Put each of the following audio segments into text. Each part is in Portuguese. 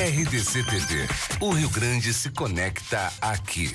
RDC TV. O Rio Grande se conecta aqui.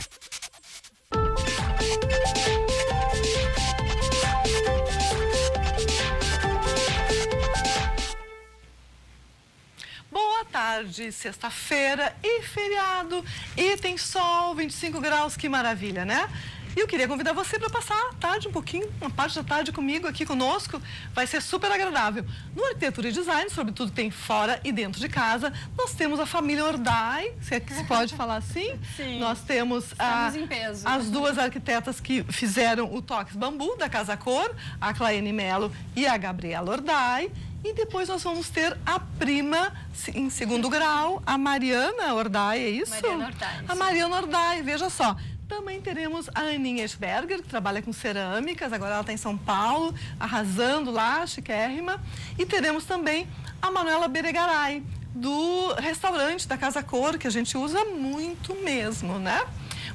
Boa tarde, sexta-feira e feriado. E tem sol, 25 graus, que maravilha, né? E eu queria convidar você para passar a tarde um pouquinho, uma parte da tarde comigo aqui conosco. Vai ser super agradável. No Arquitetura e Design, sobretudo tem fora e dentro de casa, nós temos a família Ordai, se pode falar assim. Sim. Nós temos em peso. as duas arquitetas que fizeram o Toques Bambu, da Casa Cor, a Claene Melo e a Gabriela Ordai. E depois nós vamos ter a prima, em segundo grau, a Mariana Ordai, é isso? Mariana Ordai. A Mariana Ordai, veja só. Também teremos a Aninha Esberger, que trabalha com cerâmicas, agora ela está em São Paulo, arrasando lá, chiquérrima. E teremos também a Manuela Beregaray, do restaurante da Casa Cor, que a gente usa muito mesmo, né?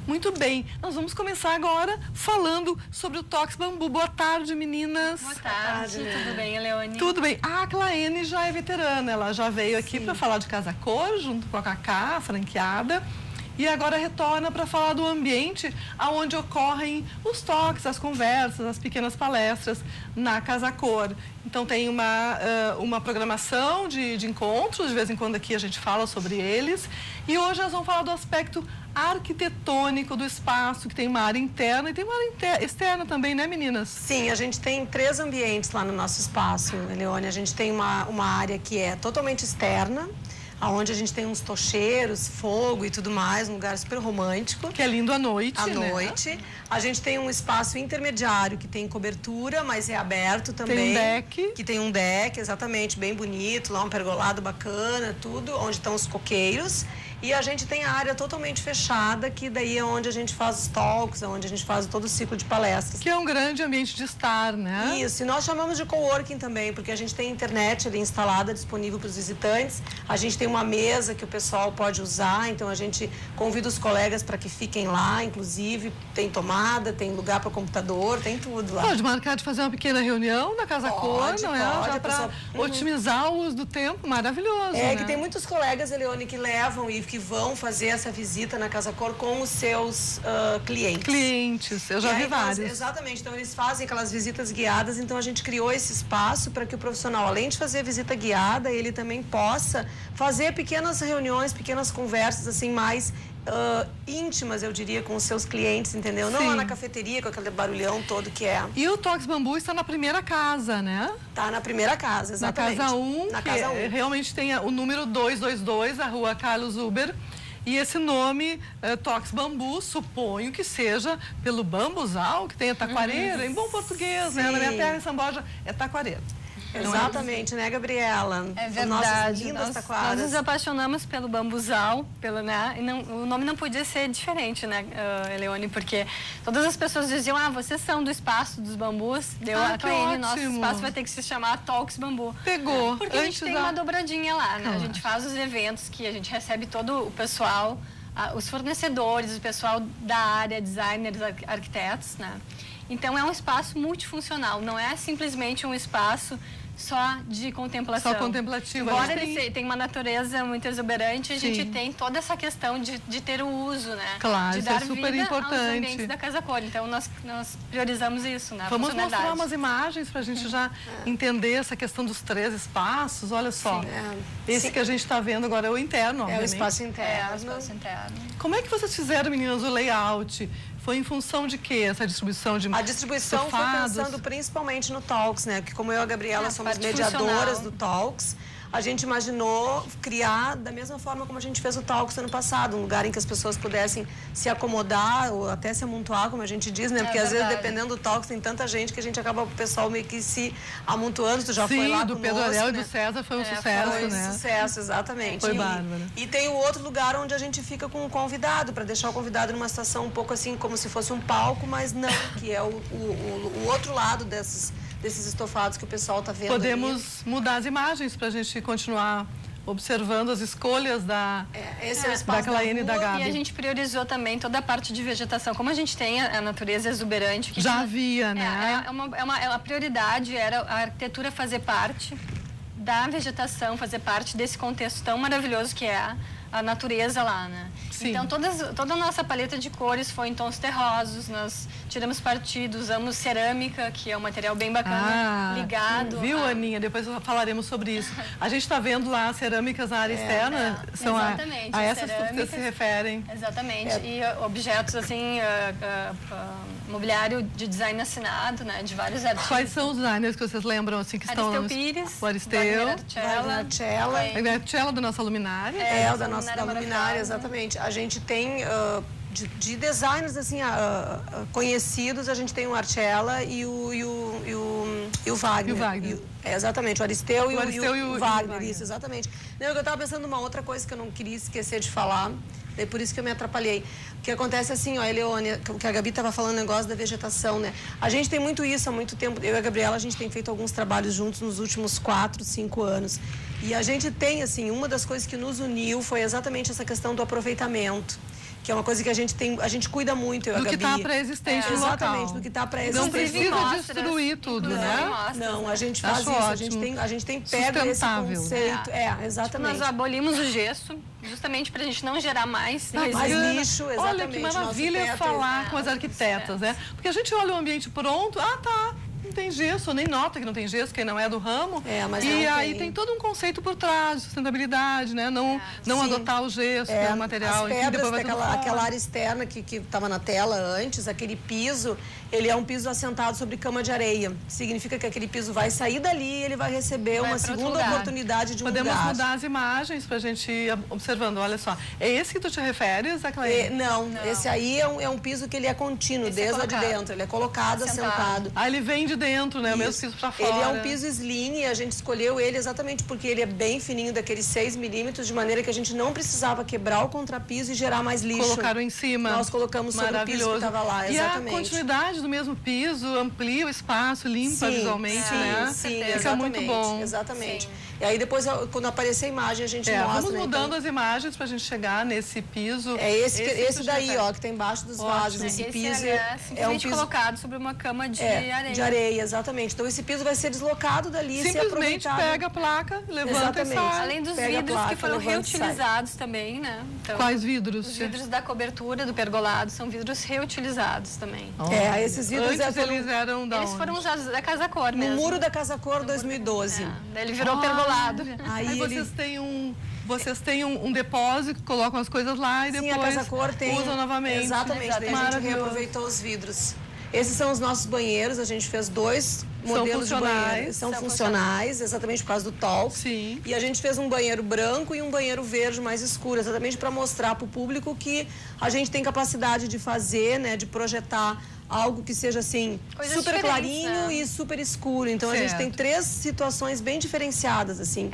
Muito bem, nós vamos começar agora falando sobre o Toques Bambu. Boa tarde, meninas. Boa tarde, tudo bem, Leone? Tudo bem. A Claene já é veterana, ela já veio aqui para falar de Casa Cor, junto com a Cacá, a franqueada. E agora retorna para falar do ambiente onde ocorrem os toques, as conversas, as pequenas palestras na Casa Cor. Então tem uma programação de encontros, de vez em quando aqui a gente fala sobre eles. E hoje nós vamos falar do aspecto arquitetônico do espaço, que tem uma área interna e tem uma área externa também, né, meninas? Sim, a gente tem 3 ambientes lá no nosso espaço, Leone. A gente tem uma área que é totalmente externa, onde a gente tem uns tocheiros, fogo e tudo mais, um lugar super romântico. Que é lindo à noite, né? À noite. A gente tem um espaço intermediário que tem cobertura, mas é aberto também. Tem um deck. Que tem um deck, exatamente, bem bonito, lá um pergolado bacana, tudo, onde estão os coqueiros. E a gente tem a área totalmente fechada, que daí é onde a gente faz os talks, é onde a gente faz todo o ciclo de palestras. Que é um grande ambiente de estar, né? Isso, e nós chamamos de coworking também, porque a gente tem internet ali instalada, disponível para os visitantes. A gente tem uma mesa que o pessoal pode usar, então a gente convida os colegas para que fiquem lá, inclusive tem tomada, tem lugar para computador, tem tudo lá. Pode marcar de fazer uma pequena reunião na Casa Cor, não é? Já para otimizar o uso do tempo, maravilhoso, né? Que tem muitos colegas, Elione, que levam e que vão fazer essa visita na Casa Cor com os seus clientes. Clientes, eu já vi vários. Exatamente, então eles fazem aquelas visitas guiadas, então a gente criou esse espaço para que o profissional, além de fazer a visita guiada, ele também possa fazer pequenas reuniões, pequenas conversas, assim, mais íntimas, eu diria, com os seus clientes, entendeu? Não lá na cafeteria, com aquele barulhão todo que é. E o Toques Bambu está na primeira casa, né? Tá na primeira casa, exatamente. Na casa 1, na casa 1. Realmente tem o número 222, a rua Carlos Uber. E esse nome, Toques Bambu, suponho que seja pelo bambuzal, que tem a taquareira, em bom português, né? Na minha terra, em São Borja, é taquareira. Exatamente, né, Gabriela? É verdade. Nós nos apaixonamos pelo bambuzal, né? E o nome não podia ser diferente, né, Eleone? Porque todas as pessoas diziam, vocês são do espaço dos bambus. Deu a Claene, nosso espaço vai ter que se chamar Toques Bambu. Pegou. Porque a gente tem uma dobradinha lá, né? A gente faz os eventos que a gente recebe todo o pessoal, os fornecedores, o pessoal da área, designers, arquitetos, né? Então é um espaço multifuncional, não é simplesmente um espaço só de contemplação. Só contemplativo. Embora ele tem uma natureza muito exuberante, a gente tem toda essa questão de ter o uso, né? Claro, de dar isso é super vida importante. aos ambientes da Casa Cor. Então nós priorizamos isso, né? Vamos mostrar umas imagens para a gente já entender essa questão dos 3 espaços. Olha só, esse que a gente está vendo agora é o interno, obviamente. É o espaço interno. É o espaço interno. Como é que vocês fizeram, meninas, o layout? Foi em função de quê, essa distribuição de A distribuição sofados? foi pensando principalmente no Talks, né? Porque como eu e a Gabriela somos mediadoras do Talks, a gente imaginou criar da mesma forma como a gente fez o Talks ano passado, um lugar em que as pessoas pudessem se acomodar ou até se amontoar, como a gente diz, né? Porque às vezes, dependendo do Talks, tem tanta gente que a gente acaba o pessoal meio que se amontoando. Tu já foi lá do conosco, Pedro Ariel, né? E do César foi um sucesso, foi né? Foi sucesso, exatamente. Foi bárbaro. E tem o outro lugar onde a gente fica com o convidado, para deixar o convidado numa situação um pouco assim, como se fosse um palco, mas não, que é o outro lado desses estofados que o pessoal está vendo. Podemos mudar as imagens para a gente continuar observando as escolhas da Claene e da Gabi. E a gente priorizou também toda a parte de vegetação. Como a gente tem a natureza exuberante... Já havia, né? A prioridade era a arquitetura fazer parte da vegetação, fazer parte desse contexto tão maravilhoso que é a natureza lá, né? Sim. Então, toda a nossa paleta de cores foi em tons terrosos, nós tiramos partido, usamos cerâmica, que é um material bem bacana, ligado. Viu, Aninha? Depois falaremos sobre isso. A gente está vendo lá as cerâmicas na área externa, são exatamente, a essas que vocês se referem. Exatamente, e objetos assim, mobiliário de design assinado, né, de vários artistas. Quais são os designers que vocês lembram, assim, que estão... Aristeu Pires, o Aristeu, Wagner Arcella, da nossa luminária. Da luminária, exatamente. A gente tem, de designers, assim, conhecidos, a gente tem o Arcella e o Wagner. E o Wagner. Exatamente, o Aristeu e o Wagner, isso, exatamente. Não, eu estava pensando numa outra coisa que eu não queria esquecer de falar, é por isso que eu me atrapalhei. O que acontece assim, ó, Eleone, que a Gabi estava falando, negócio da vegetação, né? A gente tem muito isso há muito tempo. Eu e a Gabriela, a gente tem feito alguns trabalhos juntos nos últimos 4, 5 anos. E a gente tem, assim, uma das coisas que nos uniu foi exatamente essa questão do aproveitamento. Que é uma coisa que a gente cuida muito, eu e a Gabi. Do que está pré-existente no local. Exatamente, do que está pré-existente. Não precisa destruir tudo, né? Não, a gente faz isso, a gente tem pego esse conceito. Exatamente. Nós abolimos o gesso, justamente para a gente não gerar mais lixo, exatamente. Olha que maravilha falar com as arquitetas, né? Porque a gente olha o ambiente pronto, não tem gesso, nem nota que não tem gesso, quem não é do ramo. Mas e aí tem todo um conceito por trás, de sustentabilidade, né? Não adotar o gesso, que é um material... As pedras, aquela área externa que estava na tela antes, aquele piso, ele é um piso assentado sobre cama de areia. Significa que aquele piso vai sair dali e ele vai receber uma segunda oportunidade de um lugar. Podemos mudar as imagens para a gente ir observando. Olha só, é esse que tu te referes, Claire? Não, esse aí é um piso que ele é contínuo, desde lá de dentro. Ele é colocado, assentado. Ele vem de dentro, né? O mesmo piso para fora. Ele é um piso slim e a gente escolheu ele exatamente porque ele é bem fininho, daqueles 6 milímetros, de maneira que a gente não precisava quebrar o contrapiso e gerar mais lixo. Colocaram em cima. Nós colocamos sobre o piso que estava lá, exatamente. E a continuidade do mesmo piso amplia o espaço, limpa visualmente, né? Sim, fica muito bom. Exatamente. Sim. E aí depois, quando aparecer a imagem, a gente mostra. Vamos mudando as imagens para a gente chegar nesse piso. Esse daí, ó, que tem embaixo dos vasos. Esse piso é um piso colocado sobre uma cama de areia. De areia, exatamente. Então esse piso vai ser deslocado dali, simplesmente pega a placa, levanta e sai. Além dos vidros que foram reutilizados também, né? Então, quais vidros? Os vidros da cobertura do pergolado são vidros reutilizados também. Esses vidros eles foram usados da Casa Cor mesmo. No muro da Casa Cor 2012. Ele virou pergolado. Aí vocês têm um depósito, colocam as coisas lá e depois a Casa Cor usam novamente. Exatamente, daí a gente reaproveitou os vidros. Esses são os nossos banheiros, a gente fez 2 modelos de banheiro. São funcionais, exatamente por causa do Talks. Sim. E a gente fez um banheiro branco e um banheiro verde mais escuro, exatamente para mostrar para o público que a gente tem capacidade de fazer, né, de projetar algo que seja assim, super clarinho e super escuro. Então a gente tem 3 situações bem diferenciadas, assim.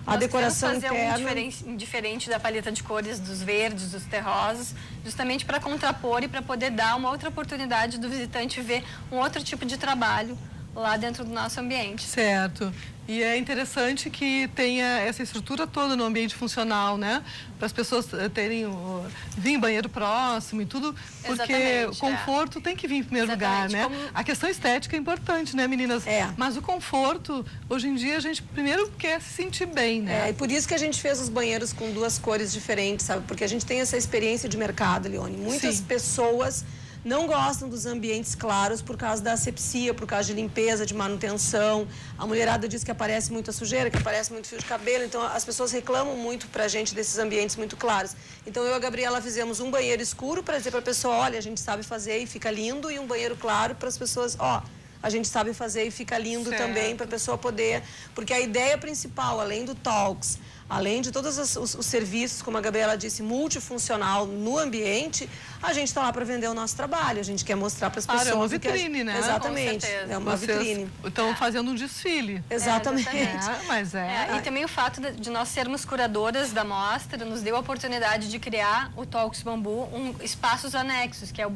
A decoração interna diferente da paleta de cores dos verdes, dos terrosos, justamente para contrapor e para poder dar uma outra oportunidade do visitante ver um outro tipo de trabalho lá dentro do nosso ambiente. Certo. E é interessante que tenha essa estrutura toda no ambiente funcional, né? Para as pessoas terem vir banheiro próximo e tudo, porque o conforto tem que vir em primeiro lugar, né? A questão estética é importante, né, meninas? Mas o conforto, hoje em dia, a gente primeiro quer se sentir bem, né? E por isso que a gente fez os banheiros com 2 cores diferentes, sabe? Porque a gente tem essa experiência de mercado, Leone. Muitas pessoas não gostam dos ambientes claros por causa da asepsia, por causa de limpeza, de manutenção. A mulherada diz que aparece muita sujeira, que aparece muito fio de cabelo. Então, as pessoas reclamam muito pra gente desses ambientes muito claros. Então, eu e a Gabriela fizemos um banheiro escuro para dizer para a pessoa, olha, a gente sabe fazer e fica lindo, e um banheiro claro para as pessoas, a gente sabe fazer e fica lindo também para a pessoa poder... Porque a ideia principal, além do Talks, além de todos os serviços, como a Gabriela disse, multifuncional no ambiente, a gente está lá para vender o nosso trabalho. A gente quer mostrar para as pessoas... É uma vitrine, né? Exatamente. É uma vitrine. Estão fazendo um desfile. Exatamente. E também o fato de nós sermos curadoras da mostra nos deu a oportunidade de criar o Talks Bambu, espaços anexos, que é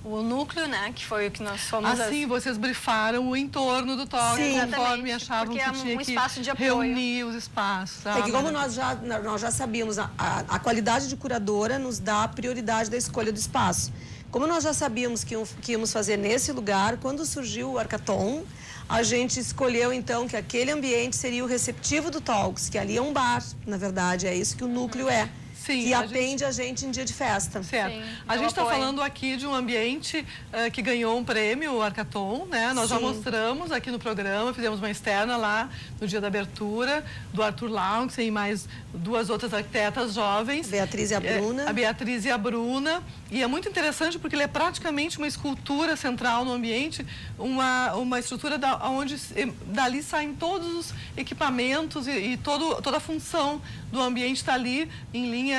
o núcleo, né, que foi o que nós fomos... vocês brifaram o entorno do Talks, conforme achavam que tinha que reunir os espaços. É que como nós já sabíamos, a qualidade de curadora nos dá a prioridade da escolha do espaço. Como nós já sabíamos que íamos fazer nesse lugar, quando surgiu o Arcaton, a gente escolheu, então, que aquele ambiente seria o receptivo do Talks, que ali é um bar, na verdade, é isso que o núcleo é. Sim, que atende a gente em dia de festa. Certo. Sim, a gente está falando aqui de um ambiente que ganhou um prêmio, o Arcaton, né? Nós já mostramos aqui no programa, fizemos uma externa lá no dia da abertura, do Arthur Laux e mais 2 outras arquitetas jovens. Beatriz e a Bruna. A Beatriz e a Bruna. E é muito interessante porque ele é praticamente uma escultura central no ambiente, uma estrutura onde dali saem todos os equipamentos e toda a função do ambiente está ali em linhas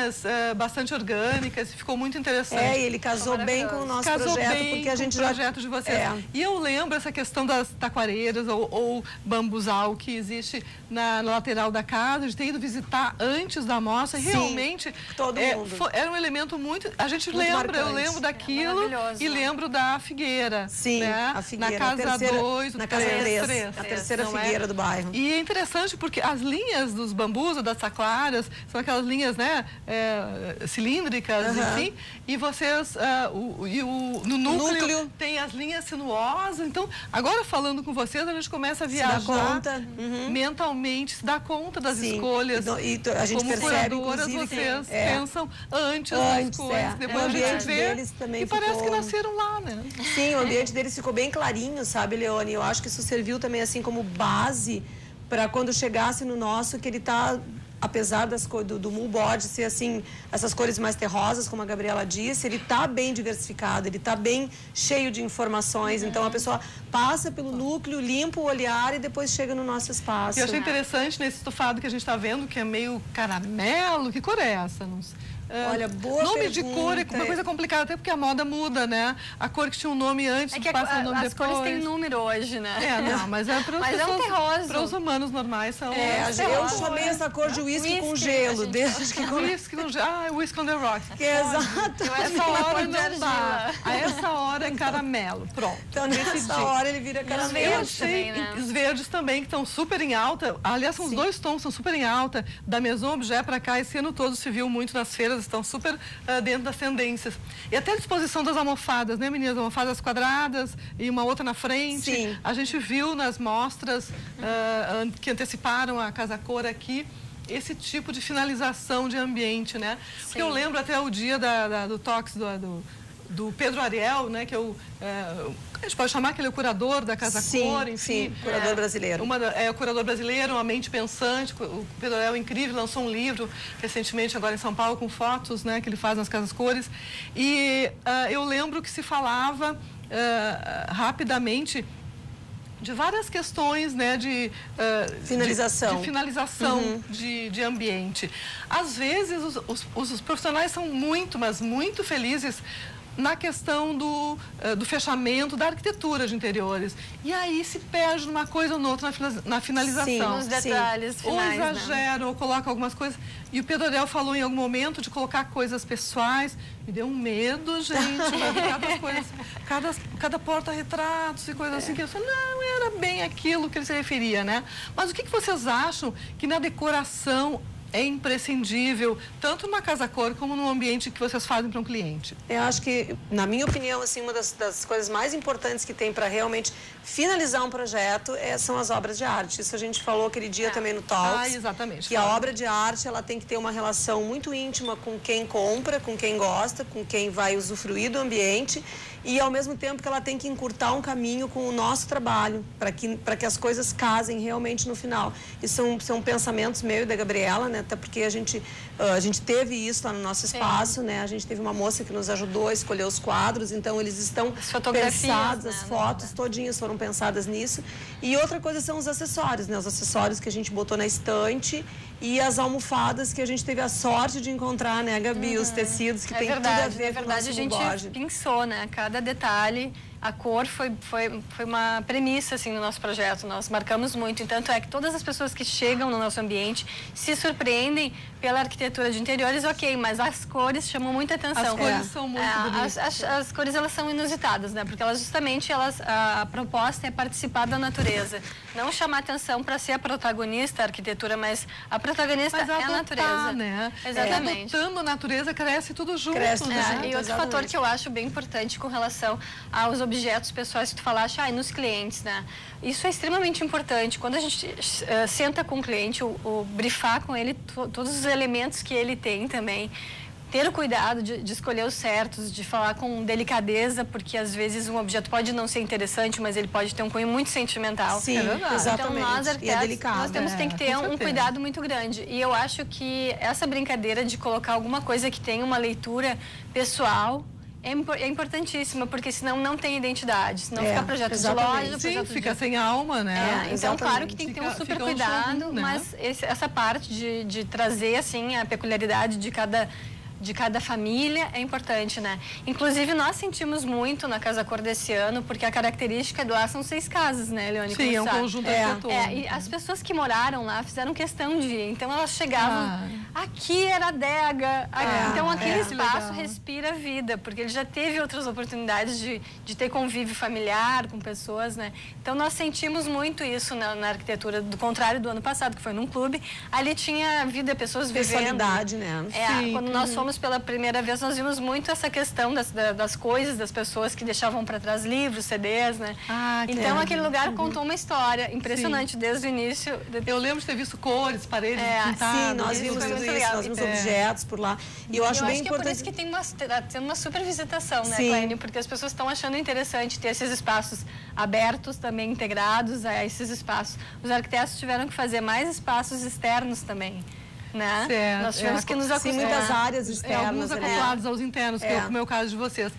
bastante orgânicas, ficou muito interessante. E ele casou bem com o nosso projeto, porque a gente já... projeto de vocês. E eu lembro essa questão das taquareiras ou bambuzal que existe na lateral da casa, a gente ter ido visitar antes da mostra, realmente todo mundo. Era um elemento muito... A gente muito lembra, marcante. Eu lembro daquilo e lembro da Figueira. Sim, né? a Figueira. Na casa 2, na casa 3, a terceira Figueira do bairro. E é interessante porque as linhas dos bambus ou das taclaras são aquelas linhas, né, cilíndricas, enfim, e vocês, no núcleo tem as linhas sinuosas. Então, agora falando com vocês, a gente começa a viajar mentalmente, se dá conta das escolhas. E a gente como percebe, curadoras, vocês pensam antes das coisas, depois o a gente vê deles também e parece que nasceram lá, né? Sim, o ambiente deles ficou bem clarinho, sabe, Leone? Eu acho que isso serviu também assim como base para quando chegasse no nosso, que ele tá, apesar do moodboard ser assim, essas cores mais terrosas, como a Gabriela disse, ele tá bem diversificado, ele tá bem cheio de informações, então a pessoa passa pelo núcleo, limpa o olhar e depois chega no nosso espaço. E eu achei interessante nesse estofado que a gente está vendo, que é meio caramelo, que cor é essa? Não sei. Olha, boa nome pergunta. de cor é uma coisa complicada, até porque a moda muda, né? A cor que tinha um nome antes, passa o nome as depois. As cores têm número hoje, né? Não, mas é para mas pessoas, é um terroso. Para os humanos normais são... eu chamei essa cor de whisky com gelo, desde que... Whisky com gelo. Whisky on the rocks. Exato. Essa hora não dá. A essa hora é caramelo. Pronto. Então, nessa hora ele vira caramelo. Os verdes também, que estão super em alta. Aliás, são os 2 tons, são super em alta. Da Maison Objet para cá, esse ano todo se viu muito nas feiras, estão super dentro das tendências. E até a disposição das almofadas, né, meninas? Almofadas quadradas e uma outra na frente. Sim. A gente viu nas mostras que anteciparam a Casa Cor aqui esse tipo de finalização de ambiente, né? Sim. Porque eu lembro até o dia do Talks do Pedro Ariel, né, que a gente pode chamar que ele é o curador da Casa Cor, enfim. Sim, curador brasileiro. O curador brasileiro, uma mente pensante. O Pedro Ariel é incrível, lançou um livro recentemente, agora em São Paulo, com fotos, né, que ele faz nas Casas Cores. E eu lembro que se falava rapidamente de várias questões, né, de finalização, de ambiente. Às vezes, os profissionais são mas muito felizes na questão do fechamento da arquitetura de interiores. E aí se perde numa coisa ou noutra na finalização. Sim, nos detalhes finais, ou exageram, ou colocam algumas coisas. E o Pedro Ariel falou em algum momento de colocar coisas pessoais. Me deu um medo, gente. Cada porta-retratos e coisas assim, que eu falei, não era bem aquilo que ele se referia, né? Mas o que vocês acham que na decoração é imprescindível, tanto na Casa Cor como no ambiente que vocês fazem para um cliente? Eu acho que, na minha opinião, assim, uma das coisas mais importantes que tem para realmente finalizar um projeto são as obras de arte. Isso a gente falou aquele dia também no Talks. Exatamente. Que a obra de arte, ela tem que ter uma relação muito íntima com quem compra, com quem gosta, com quem vai usufruir do ambiente e, ao mesmo tempo, que ela tem que encurtar um caminho com o nosso trabalho, para que as coisas casem realmente no final. E são pensamentos meu e da Gabriela, né? Até porque a gente teve isso lá no nosso espaço, né? A gente teve uma moça que nos ajudou a escolher os quadros, então eles estão pensados, né? As fotos todinhas foram pensadas nisso. E outra coisa são os acessórios, né? Os acessórios que a gente botou na estante e as almofadas que a gente teve a sorte de encontrar, né, Gabi? Os tecidos que tem tudo a ver com o nosso moodboard. A gente pensou, né? Cada detalhe, a cor foi uma premissa, assim, no nosso projeto. Nós marcamos muito. E tanto é que todas as pessoas que chegam no nosso ambiente se surpreendem pela arquitetura de interiores, ok, mas as cores chamam muita atenção. As cores são muito bonitas. As cores, elas são inusitadas, né? Porque elas, justamente, a proposta é participar da natureza. Não chamar atenção para ser a protagonista, a arquitetura, mas a protagonista é a natureza. Né? Exatamente. Adotando a natureza, cresce tudo junto. Cresce, né? E outro fator que eu acho bem importante com relação aos objetos pessoais que tu falaste, nos clientes, né? Isso é extremamente importante. Quando a gente senta com o cliente, o brifar com ele todos os elementos que ele tem também, ter o cuidado de escolher os certos, de falar com delicadeza, porque às vezes um objeto pode não ser interessante, mas ele pode ter um cunho muito sentimental. Sim, exatamente. Então nós, arquitetos, nós tem que ter um cuidado muito grande. E eu acho que essa brincadeira de colocar alguma coisa que tenha uma leitura pessoal é importantíssima, porque senão não tem identidade, senão fica projeto de loja, sim, fica sem alma, né? Então, claro que tem que ter um super cuidado, né? Mas essa parte de trazer, assim, a peculiaridade de cada família é importante, né? Inclusive, nós sentimos muito na Casa Cor desse ano, porque a característica do ar são 6 casas, né, Leone? Sim, é um conjunto arquitetônico. E as pessoas que moraram lá fizeram questão de ir. Então, elas chegavam, aqui era a adega. Então, aquele espaço respira vida, porque ele já teve outras oportunidades de ter convívio familiar com pessoas, né? Então, nós sentimos muito isso na arquitetura, do contrário do ano passado, que foi num clube. Ali tinha vida, pessoas vivendo. Personalidade, né? Quando nós fomos pela primeira vez, nós vimos muito essa questão das coisas, das pessoas que deixavam para trás livros, CDs, né? Então, aquele lugar contou uma história impressionante desde o início. Eu lembro de ter visto cores, paredes pintadas. Sim, nós vimos tudo isso, nós vimos objetos por lá. E eu acho bem importante. É por isso que tem uma super visitação, né, Cláudia? Porque as pessoas estão achando interessante ter esses espaços abertos, também integrados a esses espaços. Os arquitetos tiveram que fazer mais espaços externos também. Né? Certo, nós tivemos que nos acostumar. muitas áreas externas. Alguns acoplados aos internos, que é o meu caso de vocês.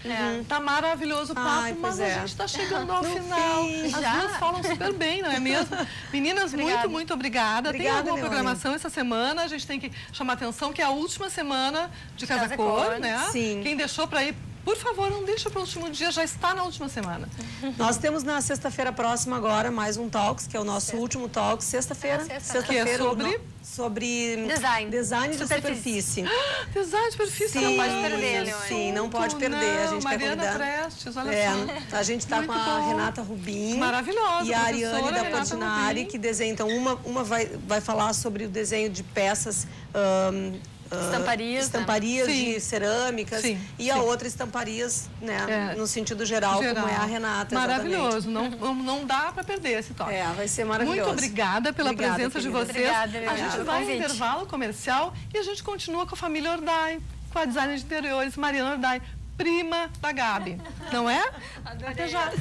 Tá maravilhoso o papo, mas a gente está chegando ao final. As duas falam super bem, não é mesmo? Meninas, muito obrigada. Tem alguma programação essa semana? A gente tem que chamar atenção que é a última semana de Casa Cor, né? Sim. Quem deixou para ir, por favor, não deixa para o último dia, já está na última semana. Nós temos na sexta-feira próxima agora mais um Talks, que é o nosso último Talks. Sexta-feira. Sexta-feira sobre design de superfície. Design de superfície, sim, não pode perder, Leone. Sim, não pode perder. A gente Mariana quer Prestes, olha só. A gente está com a Renata Rubim. Maravilhosa. E a Ariane da Portinari, que desenha. Então, uma vai falar sobre o desenho de peças... estamparias de cerâmicas e a outra estamparias, né, no sentido geral, como é a Renata. Maravilhoso, não dá para perder esse toque. Vai ser maravilhoso. Muito obrigada pela presença de vocês. Obrigada, a gente vai no intervalo comercial e a gente continua com a família Ordai, com a designer de interiores Mariana Ordai, prima da Gabi, não é? Adorei. Até já.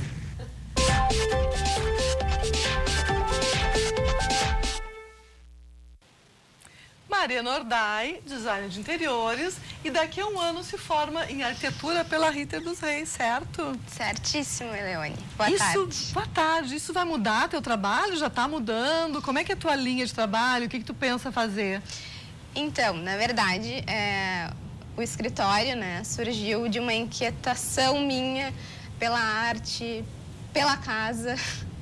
Mariana Ordai, designer de interiores, e daqui a um ano se forma em arquitetura pela Ritter dos Reis, certo? Certíssimo, Leone. Boa tarde. Boa tarde. Isso vai mudar teu trabalho? Já está mudando? Como é que é a tua linha de trabalho? O que tu pensa fazer? Então, na verdade, o escritório, né, surgiu de uma inquietação minha pela arte, pela casa,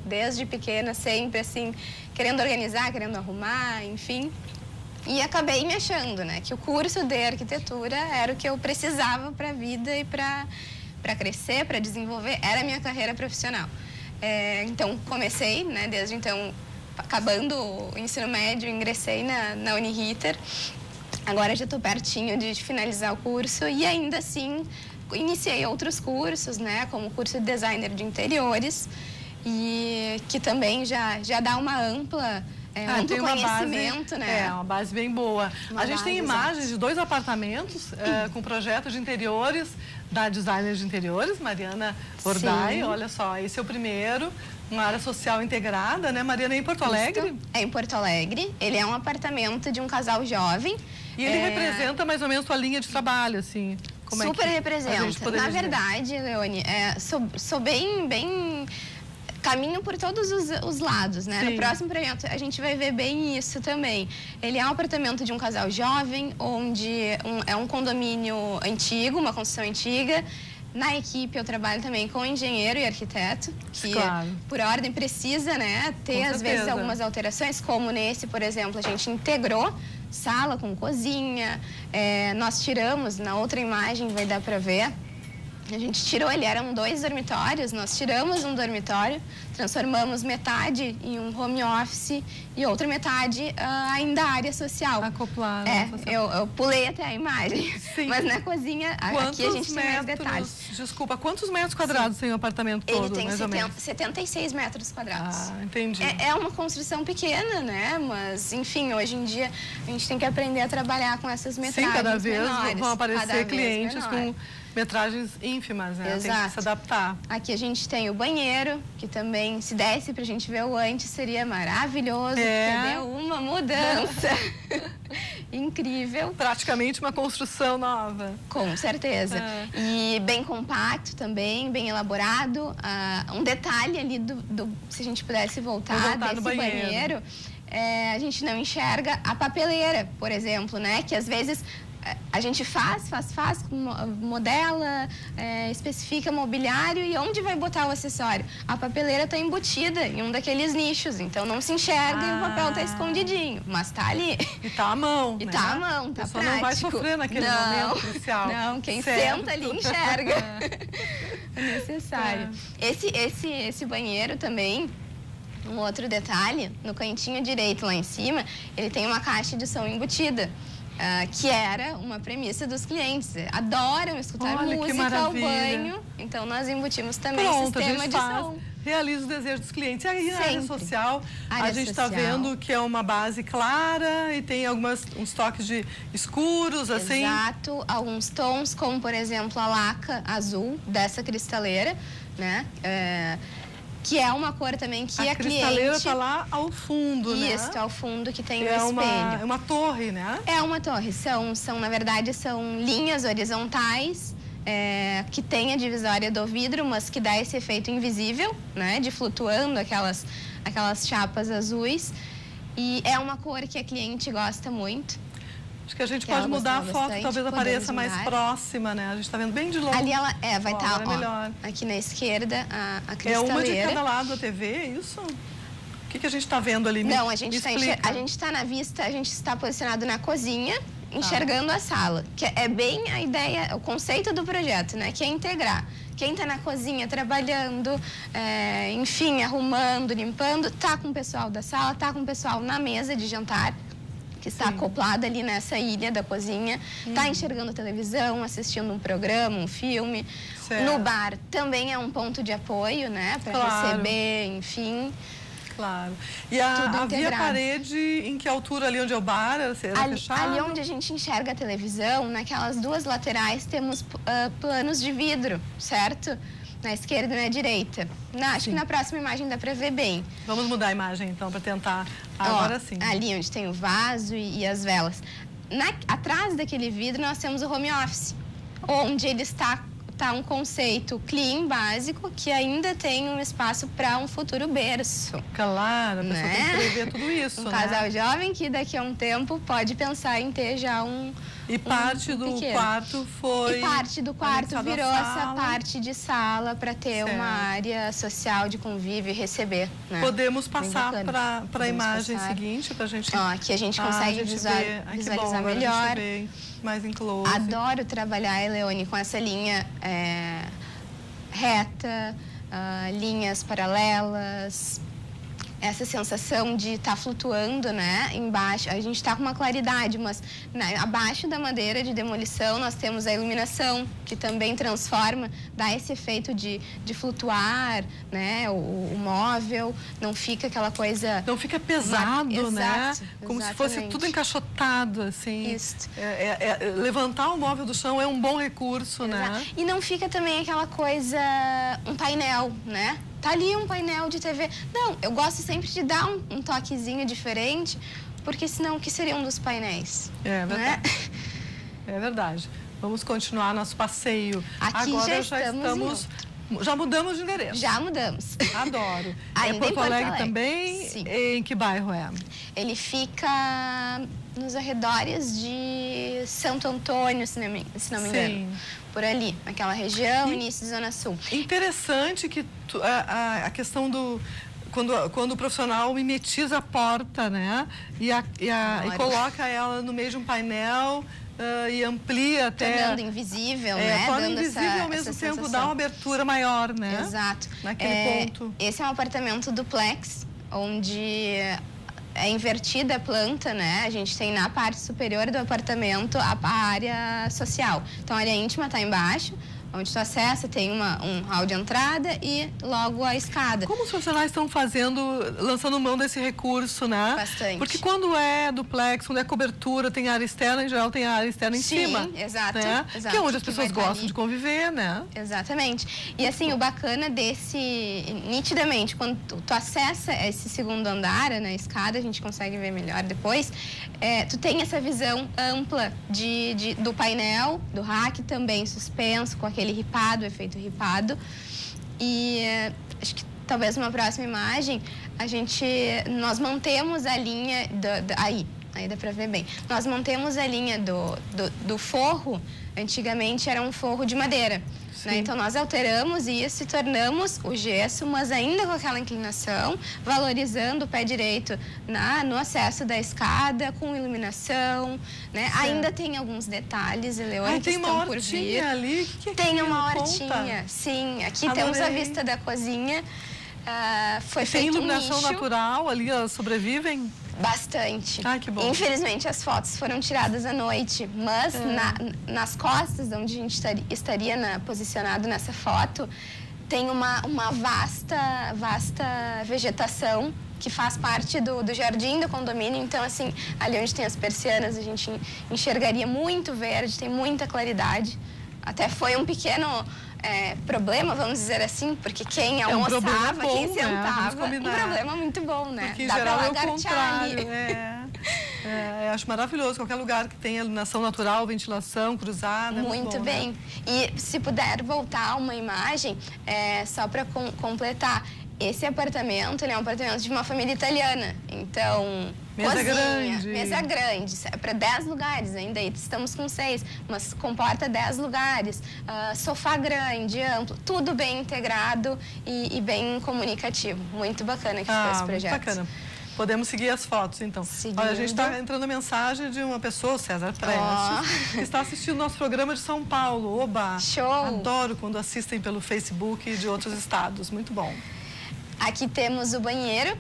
desde pequena, sempre assim, querendo organizar, querendo arrumar, enfim. E acabei me achando, né, que o curso de arquitetura era o que eu precisava para a vida e para crescer, para desenvolver, era a minha carreira profissional. Então, comecei, né, desde então, acabando o ensino médio, ingressei na Uniriter. Agora já estou pertinho de finalizar o curso e ainda assim iniciei outros cursos, né, como o curso de designer de interiores, e que também já dá uma ampla... amplo conhecimento, né? Uma base bem boa. A gente tem imagens de 2 apartamentos com projeto de interiores da designer de interiores, Mariana Ordai. Olha só, esse é o primeiro, uma área social integrada, né? Mariana, é em Porto Alegre? É em Porto Alegre. Ele é um apartamento de um casal jovem. E ele representa mais ou menos sua linha de trabalho, assim? Como super representa. Na verdade, Leone, sou bem... Caminho por todos os lados, né? No próximo projeto a gente vai ver bem isso também. Ele é um apartamento de um casal jovem, onde é um condomínio antigo, uma construção antiga. Na equipe eu trabalho também com engenheiro e arquiteto, que por ordem precisa, né, ter às vezes algumas alterações, como nesse, por exemplo, a gente integrou sala com cozinha, nós tiramos, na outra imagem vai dar para ver, A gente tirou, eram 2 dormitórios, nós tiramos um dormitório, transformamos metade em um home office e outra metade ainda área social. Acoplada. Eu pulei até a imagem. Sim. Mas na cozinha, aqui a gente tem mais detalhes. Desculpa, quantos metros quadrados tem o apartamento todo, Ele mais ou tem menos? 76 metros quadrados. Ah, entendi. É uma construção pequena, né? Mas, enfim, hoje em dia a gente tem que aprender a trabalhar com essas metragens Sim, cada vez menores, vão aparecer clientes menor. com metragens ínfimas, né? Exato. Tem que se adaptar. Aqui a gente tem o banheiro, que também, se desse pra gente ver o antes, seria maravilhoso, porque deu uma mudança incrível. Praticamente uma construção nova. Com certeza. E bem compacto também, bem elaborado. Um detalhe ali, se a gente pudesse voltar desse banheiro, a gente não enxerga a papeleira, por exemplo, né? Que às vezes a gente faz, modela, especifica mobiliário e onde vai botar o acessório? A papeleira está embutida em um daqueles nichos, então não se enxerga e o papel está escondidinho, mas está ali. E está à mão, E né? está à mão, está prático. Não vai sofrer naquele momento crucial. Não, quem senta ali enxerga. É necessário. Esse banheiro também, um outro detalhe, no cantinho direito lá em cima, ele tem uma caixa de som embutida. Que era uma premissa dos clientes. Adoram escutar música ao banho, então nós embutimos também sistema de som. Realiza o desejo dos clientes. E aí na área social, a gente está social. vendo que é uma base clara e tem uns toques de escuros, assim. Exato, alguns tons, como por exemplo a laca azul dessa cristaleira, né? Que é uma cor também que a cristaleira está lá ao fundo, né? Isso, ao fundo, que tem um espelho. É uma torre, né? É uma torre. Na verdade, são linhas horizontais que tem a divisória do vidro, mas que dá esse efeito invisível, né? De flutuando aquelas chapas azuis. E é uma cor que a cliente gosta muito. Acho que a gente pode mudar a foto, talvez apareça mais próxima, né? A gente está vendo bem de longe. Ali ela vai estar, melhor. Aqui na esquerda, a cristaleira. É uma de cada lado da TV, é isso? O que a gente está vendo ali? Não, a gente está na vista, a gente está posicionado na cozinha, enxergando a sala. Que é bem a ideia, o conceito do projeto, né? Que é integrar. Quem está na cozinha trabalhando, enfim, arrumando, limpando, tá com o pessoal da sala, tá com o pessoal na mesa de jantar, que está acoplada ali nessa ilha da cozinha, está enxergando televisão, assistindo um programa, um filme. Certo. No bar também é um ponto de apoio, né? Para receber, enfim. Claro. E havia parede em que altura ali onde é o bar? Era fechado? Ali onde a gente enxerga a televisão, naquelas 2 laterais temos planos de vidro, certo? Na esquerda e na direita. Acho que na próxima imagem dá para ver bem. Vamos mudar a imagem, então, para tentar. Agora sim. Ali onde tem o vaso e as velas. Atrás daquele vidro nós temos o home office, onde ele está um conceito clean, básico, que ainda tem um espaço para um futuro berço. Claro, a pessoa tem que prever tudo isso, Um casal jovem que daqui a um tempo pode pensar em ter já E parte do quarto foi... E parte do quarto virou essa parte de sala para ter uma área social de convívio e receber. Né? Podemos passar para a imagem seguinte, para a gente... Aqui a gente consegue visualizar melhor. Mais em close. Adoro trabalhar, Eleone, com essa linha reta, linhas paralelas, essa sensação de estar flutuando, né? Embaixo, a gente está com uma claridade, mas abaixo da madeira de demolição nós temos a iluminação, que também transforma, dá esse efeito de flutuar, né? O móvel, não fica aquela coisa... Não fica pesado, né? Como exatamente. Se fosse tudo encaixotado, assim. Isso. Levantar o móvel do chão é um bom recurso, né? E não fica também aquela coisa, um painel, né? Tá ali um painel de TV. Não, eu gosto sempre de dar um toquezinho diferente, porque senão o que seria um dos painéis? É verdade. Né? É verdade. Vamos continuar nosso passeio. Aqui agora já estamos já mudamos de endereço. Já mudamos. Adoro. Ainda Porto Alegre também? Sim. Em que bairro é? Ele fica nos arredores de Santo Antônio, se não me engano. Por ali, naquela região, início de Zona Sul. Interessante que a questão do... quando o profissional mimetiza a porta, né? E coloca ela no meio de um painel e amplia até... Tornando invisível, né? Torna Dando invisível ao mesmo tempo, dá uma abertura maior, né? Exato. Naquele ponto. Esse é um apartamento duplex, onde é invertida a planta, né? A gente tem na parte superior do apartamento a área social. Então, a área íntima está embaixo, onde tu acessa, tem um hall de entrada e logo a escada. Como os profissionais estão lançando mão desse recurso, né? Bastante. Porque quando é duplex, quando é cobertura, tem área externa, em geral tem a área externa em cima. Sim, exato, né? exato. Que é onde as pessoas vai gostam de conviver, né? Exatamente. E assim, o bacana nitidamente, quando tu acessa esse segundo andar, na escada, a gente consegue ver melhor depois, tu tem essa visão ampla do painel, do rack também suspenso, com aquele efeito ripado. E acho que talvez numa próxima imagem, nós mantemos a linha aí dá pra ver bem. Nós mantemos a linha do forro, antigamente era um forro de madeira. Né? Então, nós alteramos isso e tornamos o gesso, mas ainda com aquela inclinação, valorizando o pé direito no acesso da escada, com iluminação, né? Ainda tem alguns detalhes, Eleone, que estão por vir. Tem uma hortinha ali? Tem uma hortinha, sim. Aqui temos a vista da cozinha. Foi feito tem iluminação um nicho. natural ali, elas sobrevivem? Bastante. Ai, que bom. Infelizmente, as fotos foram tiradas à noite, mas nas costas, onde a gente estaria posicionado nessa foto, tem uma vasta vegetação que faz parte do jardim do condomínio. Então, assim, ali onde tem as persianas, a gente enxergaria muito verde, tem muita claridade. Até foi um pequeno... problema, vamos dizer assim, porque quem almoçava, quem sentava, um problema muito bom, né? Porque, em Dá geral, pra é o lagartear ali. Eu acho maravilhoso. Qualquer lugar que tenha iluminação natural, ventilação cruzada. Muito bom, bem. Né? E se puder voltar uma imagem, só para completar, esse apartamento, ele é um apartamento de uma família italiana. Então, mesa grande, é para 10 lugares, ainda estamos com 6, mas comporta 10 lugares, sofá grande, amplo, tudo bem integrado e bem comunicativo. Muito bacana que ficou esse projeto. Muito bacana. Podemos seguir as fotos, então. Olha, a gente está entrando mensagem de uma pessoa, César Prestes, que está assistindo nosso programa de São Paulo. Oba! Show! Adoro quando assistem pelo Facebook e de outros estados. Muito bom. Aqui temos o banheiro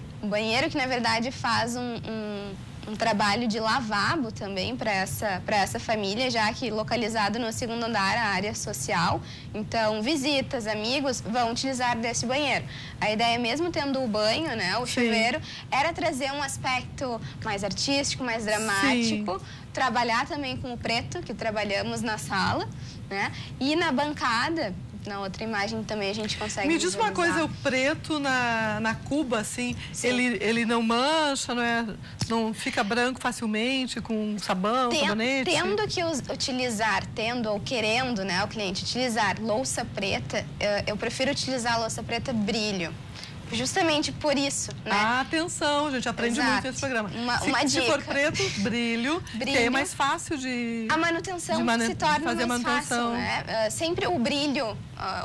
que na verdade faz um trabalho de lavabo também para essa família, já que localizado no segundo andar, a área social. Então, visitas, amigos vão utilizar desse banheiro. A ideia, mesmo tendo o banho, né, o chuveiro, era trazer um aspecto mais artístico, mais dramático, trabalhar também com o preto, que trabalhamos na sala, né, e na bancada. Na outra imagem também a gente consegue Me diz uma coisa, o preto na cuba, assim, ele não mancha, não fica branco facilmente com sabão, sabonete? Tendo que utilizar, ou querendo, né, o cliente utilizar louça preta, eu prefiro utilizar a louça preta brilho. Justamente por isso, né? Atenção, a gente aprende muito nesse programa. Uma dica. Se for preto, brilho, que é mais fácil de... A manutenção se torna mais fácil, né? Sempre o brilho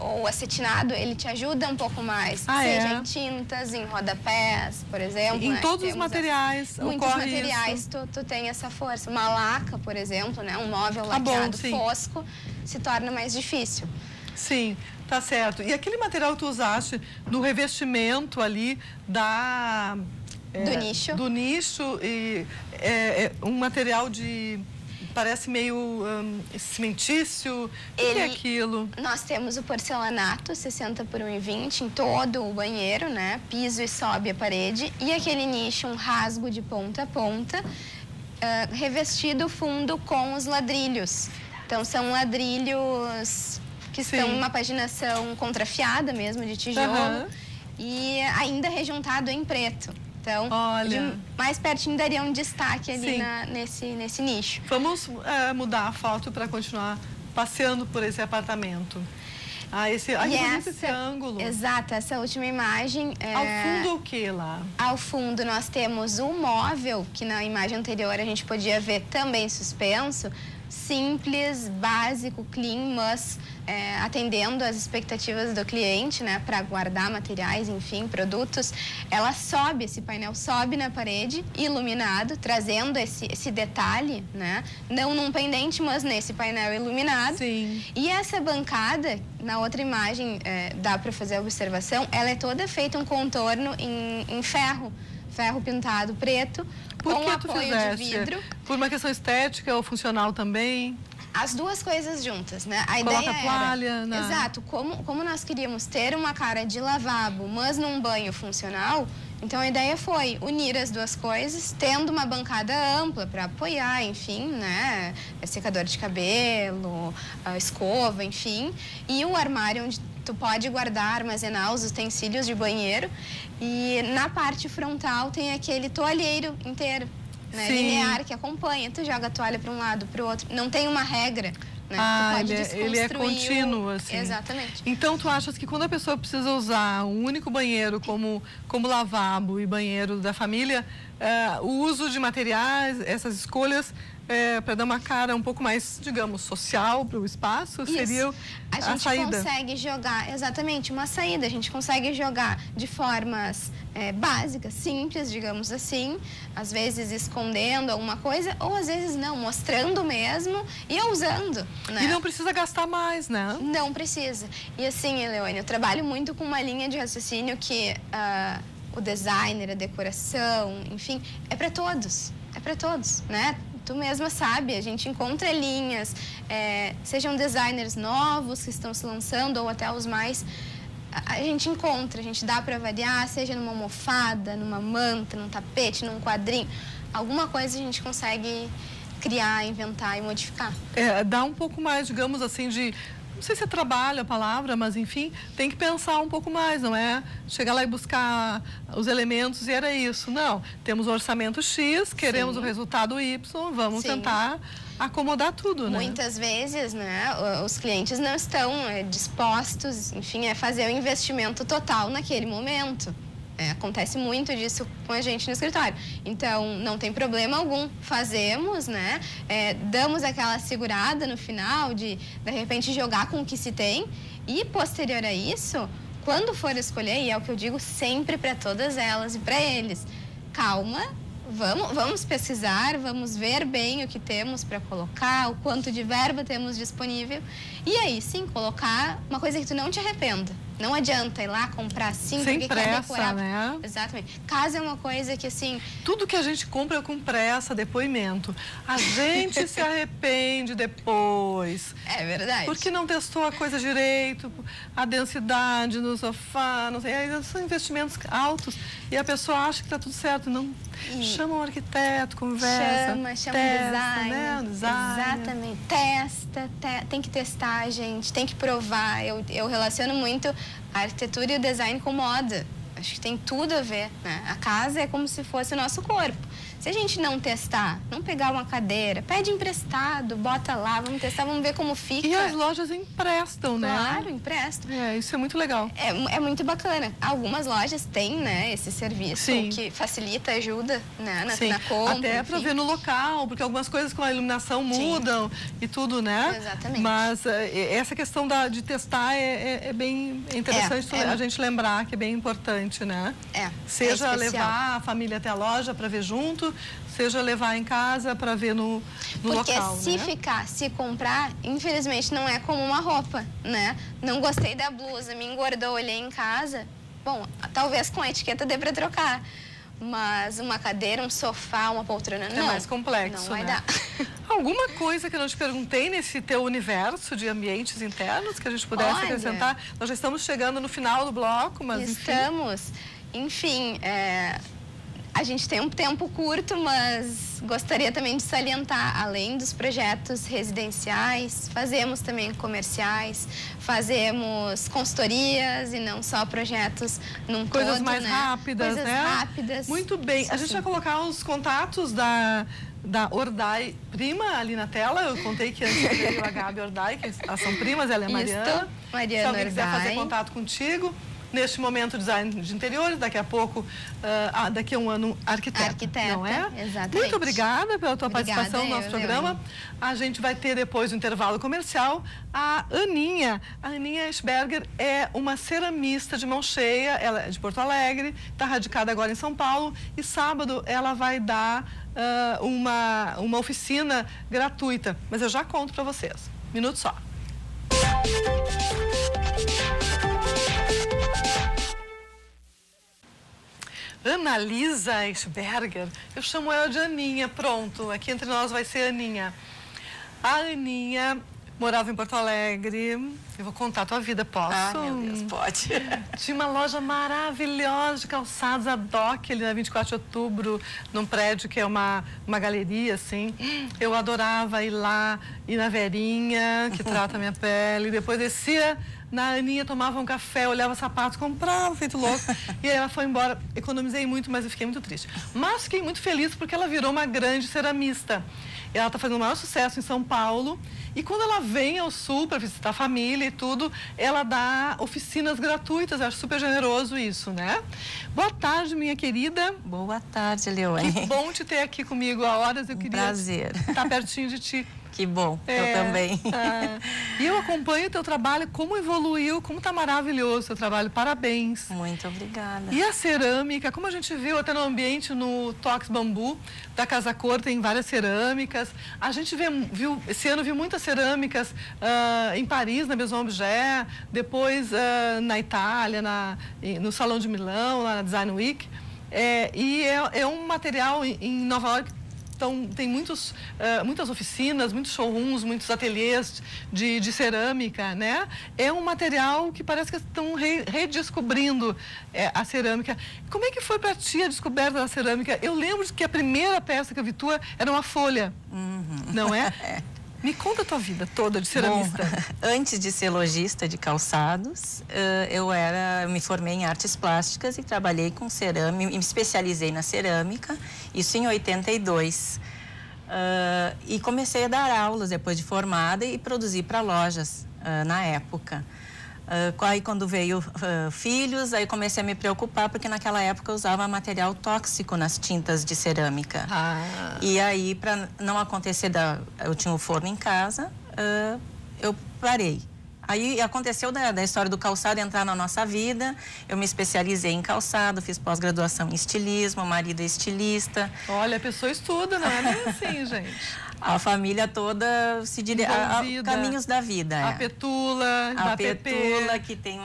ou acetinado, ele te ajuda um pouco mais. Seja em tintas, em rodapés, por exemplo. Em todos os materiais muitos materiais tu tem essa força. Uma laca, por exemplo, né? Um móvel laqueado fosco, se torna mais difícil. Sim. Tá certo. E aquele material que tu usaste no revestimento ali do nicho, e um material parece meio cimentício. O que é aquilo? Nós temos o porcelanato 60 por 1,20 em todo o banheiro, né? Piso e sobe a parede. E aquele nicho, um rasgo de ponta a ponta, revestido fundo com os ladrilhos. Então, são ladrilhos que estão numa paginação contrafiada mesmo, de tijolo, e ainda rejuntado em preto. Então, mais pertinho daria um destaque ali nesse nicho. Vamos mudar a foto para continuar passeando por esse apartamento. Esse ângulo. Exato, essa última imagem. Ao fundo o que lá? Ao fundo nós temos um móvel, que na imagem anterior a gente podia ver também suspenso, simples, básico, clean, mas atendendo às expectativas do cliente, né, para guardar materiais, enfim, produtos. Ela sobe, esse painel sobe na parede, iluminado, trazendo esse detalhe, né, não num pendente, mas nesse painel iluminado. Sim. E essa bancada, na outra imagem, dá para fazer a observação, ela é toda feita um contorno em ferro pintado preto, com apoio de vidro. Por uma questão estética ou funcional também? As duas coisas juntas, né? A Coloca ideia toalha era... na... Exato. Como nós queríamos ter uma cara de lavabo, mas num banho funcional, então a ideia foi unir as duas coisas, tendo uma bancada ampla para apoiar, enfim, né? Secador de cabelo, escova, enfim. E o armário onde tu pode guardar, armazenar os utensílios de banheiro. E na parte frontal tem aquele toalheiro inteiro, né, linear, que acompanha. Tu joga a toalha para um lado, para o outro. Não tem uma regra, né? Tu pode ele é contínuo, assim. Exatamente. Então, tu achas que quando a pessoa precisa usar um único banheiro como lavabo e banheiro da família, o uso de materiais, essas escolhas, para dar uma cara um pouco mais, digamos, social para o espaço, Isso. seria a gente saída. consegue jogar, exatamente, uma saída. A gente consegue jogar de formas básicas, simples, digamos assim, às vezes escondendo alguma coisa, ou às vezes não, mostrando mesmo e usando, né? E não precisa gastar mais, né? Não precisa. E assim, Eleone, eu trabalho muito com uma linha de raciocínio que o designer, a decoração, enfim, é para todos. É para todos, né? Tu mesma sabe, a gente encontra linhas, sejam designers novos que estão se lançando ou até os mais... A gente encontra, a gente dá para variar, seja numa almofada, numa manta, num tapete, num quadrinho. Alguma coisa a gente consegue criar, inventar e modificar. Dá um pouco mais, digamos assim, de... Não sei se é trabalho a palavra, mas enfim, tem que pensar um pouco mais, não é? Chegar lá e buscar os elementos e era isso. Não, temos o orçamento X, queremos o resultado Y, vamos tentar acomodar tudo, né? Muitas vezes, né, os clientes não estão dispostos, enfim, a fazer o investimento total naquele momento. Acontece muito disso com a gente no escritório. Então, não tem problema algum. Fazemos, né? Damos aquela segurada no final de repente, jogar com o que se tem. E, posterior a isso, quando for escolher, e é o que eu digo sempre para todas elas e para eles, calma, vamos pesquisar, vamos ver bem o que temos para colocar, o quanto de verba temos disponível. E aí, sim, colocar uma coisa que tu não te arrependa. Não adianta ir lá comprar assim, sem porque pressa, quer decorar. Né? Exatamente. Casa é uma coisa que, assim... Tudo que a gente compra com pressa, depoimento. A gente se arrepende depois. É verdade. Porque não testou a coisa direito, a densidade no sofá, não sei. Aí são investimentos altos e a pessoa acha que está tudo certo. Não. Chama um arquiteto, conversa. Chama testa, um designer. Né? Um designer. Exatamente. Testa, tem que testar, gente, tem que provar. Eu relaciono muito a arquitetura e o design com moda. Acho que tem tudo a ver, né? A casa é como se fosse o nosso corpo. Se a gente não testar, não pegar uma cadeira, pede emprestado, bota lá, vamos testar, vamos ver como fica. E as lojas emprestam, né? Claro, emprestam. Isso é muito legal. É muito bacana. Algumas lojas têm, né, esse serviço que facilita, ajuda, né, na compra. Até para ver no local, porque algumas coisas com a iluminação mudam e tudo, né? Exatamente. Mas essa questão de testar é bem interessante a gente lembrar que é bem importante, né? Seja levar a família até a loja para ver junto, seja levar em casa para ver no local. Porque se comprar, infelizmente não é como uma roupa, né? Não gostei da blusa, me engordou, olhei em casa. Bom, talvez com a etiqueta dê para trocar. Mas uma cadeira, um sofá, uma poltrona, não. É mais complexo, não vai né? dar. Alguma coisa que eu não te perguntei nesse teu universo de ambientes internos que a gente pudesse acrescentar? Nós já estamos chegando no final do bloco, mas estamos. Enfim, a gente tem um tempo curto, mas gostaria também de salientar, além dos projetos residenciais, fazemos também comerciais, fazemos consultorias e não só projetos num coisas todo, mais rápidas, coisas né? rápidas. Muito bem. A gente vai colocar os contatos da Ordai Prima ali na tela. Eu contei que antes veio a Gabi Ordai, que são primas, ela é a Mariana. Mariana Se alguém quiser Ordai. fazer contato contigo, neste momento design de interiores, daqui a pouco, daqui a um ano, arquiteta, não é? Exatamente. Muito obrigada pela tua participação no nosso eu, programa. A gente vai ter depois do intervalo comercial a Aninha. A Aninha Eschberger é uma ceramista de mão cheia, ela é de Porto Alegre, está radicada agora em São Paulo e sábado ela vai dar uma oficina gratuita, mas eu já conto para vocês. Minuto só. Annalisa Eschberger, eu chamo ela de Aninha, pronto, aqui entre nós vai ser Aninha. A Aninha morava em Porto Alegre, eu vou contar a tua vida, posso? Ah, meu Deus, pode. Tinha uma loja maravilhosa de calçados, a DOC, ali na 24 de outubro, num prédio que é uma galeria, assim. Eu adorava ir lá, ir na Verinha, que trata a minha pele, depois descia na Aninha, tomava um café, olhava sapatos, comprava, feito louco. E aí ela foi embora. Economizei muito, mas eu fiquei muito triste. Mas fiquei muito feliz porque ela virou uma grande ceramista. Ela está fazendo o maior sucesso em São Paulo. E quando ela vem ao Sul para visitar a família e tudo, ela dá oficinas gratuitas. Eu acho super generoso isso, né? Boa tarde, minha querida. Boa tarde, Leone. Que bom te ter aqui comigo a horas. Eu queria prazer. Estar pertinho de ti. Que bom, eu também. E eu acompanho o teu trabalho, como evoluiu, como está maravilhoso o teu trabalho, parabéns. Muito obrigada. E a cerâmica, como a gente viu até no ambiente no Tox Bambu da Casa Cor, tem várias cerâmicas. A gente viu esse ano viu muitas cerâmicas em Paris, na Maison Objet, depois na Itália, no Salão de Milão, lá na Design Week. E é um material em Nova York. Então, tem muitas oficinas, muitos showrooms, muitos ateliês de cerâmica, né? É um material que parece que estão redescobrindo a cerâmica. Como é que foi para ti a descoberta da cerâmica? Eu lembro que a primeira peça que eu vi tua era uma folha, não é? Me conta a tua vida toda de ceramista. Bom, antes de ser lojista de calçados, eu me formei em artes plásticas e trabalhei com cerâmica, me especializei na cerâmica, isso em 82. E comecei a dar aulas depois de formada e produzir para lojas na época. Aí quando veio filhos, aí comecei a me preocupar, porque naquela época eu usava material tóxico nas tintas de cerâmica. E aí, para não acontecer, eu tinha um forno em casa, eu parei. Aí aconteceu da história do calçado entrar na nossa vida, eu me especializei em calçado, fiz pós-graduação em estilismo, marido é estilista. Olha, a pessoa estuda, não é nem assim, gente. A família toda se dirige a caminhos da vida. A Petula, da Petula, que tem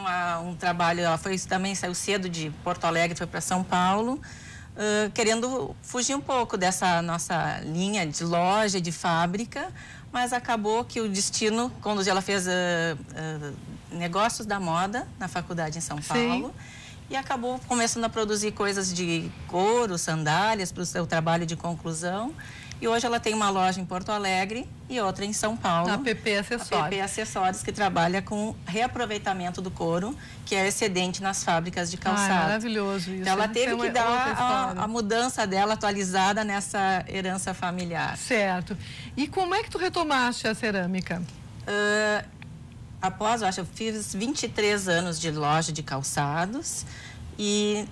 um trabalho, ela também saiu cedo de Porto Alegre, foi para São Paulo, querendo fugir um pouco dessa nossa linha de loja, de fábrica, mas acabou que o destino, quando ela fez negócios da moda na faculdade em São Paulo, e acabou começando a produzir coisas de couro, sandálias para o seu trabalho de conclusão. E hoje ela tem uma loja em Porto Alegre e outra em São Paulo. A PP Acessórios. A PP Acessórios, que trabalha com reaproveitamento do couro, que é excedente nas fábricas de calçado. Maravilhoso isso. Então, ela teve que dar a mudança dela atualizada nessa herança familiar. Certo. E como é que tu retomaste a cerâmica? Após, eu fiz 23 anos de loja de calçados e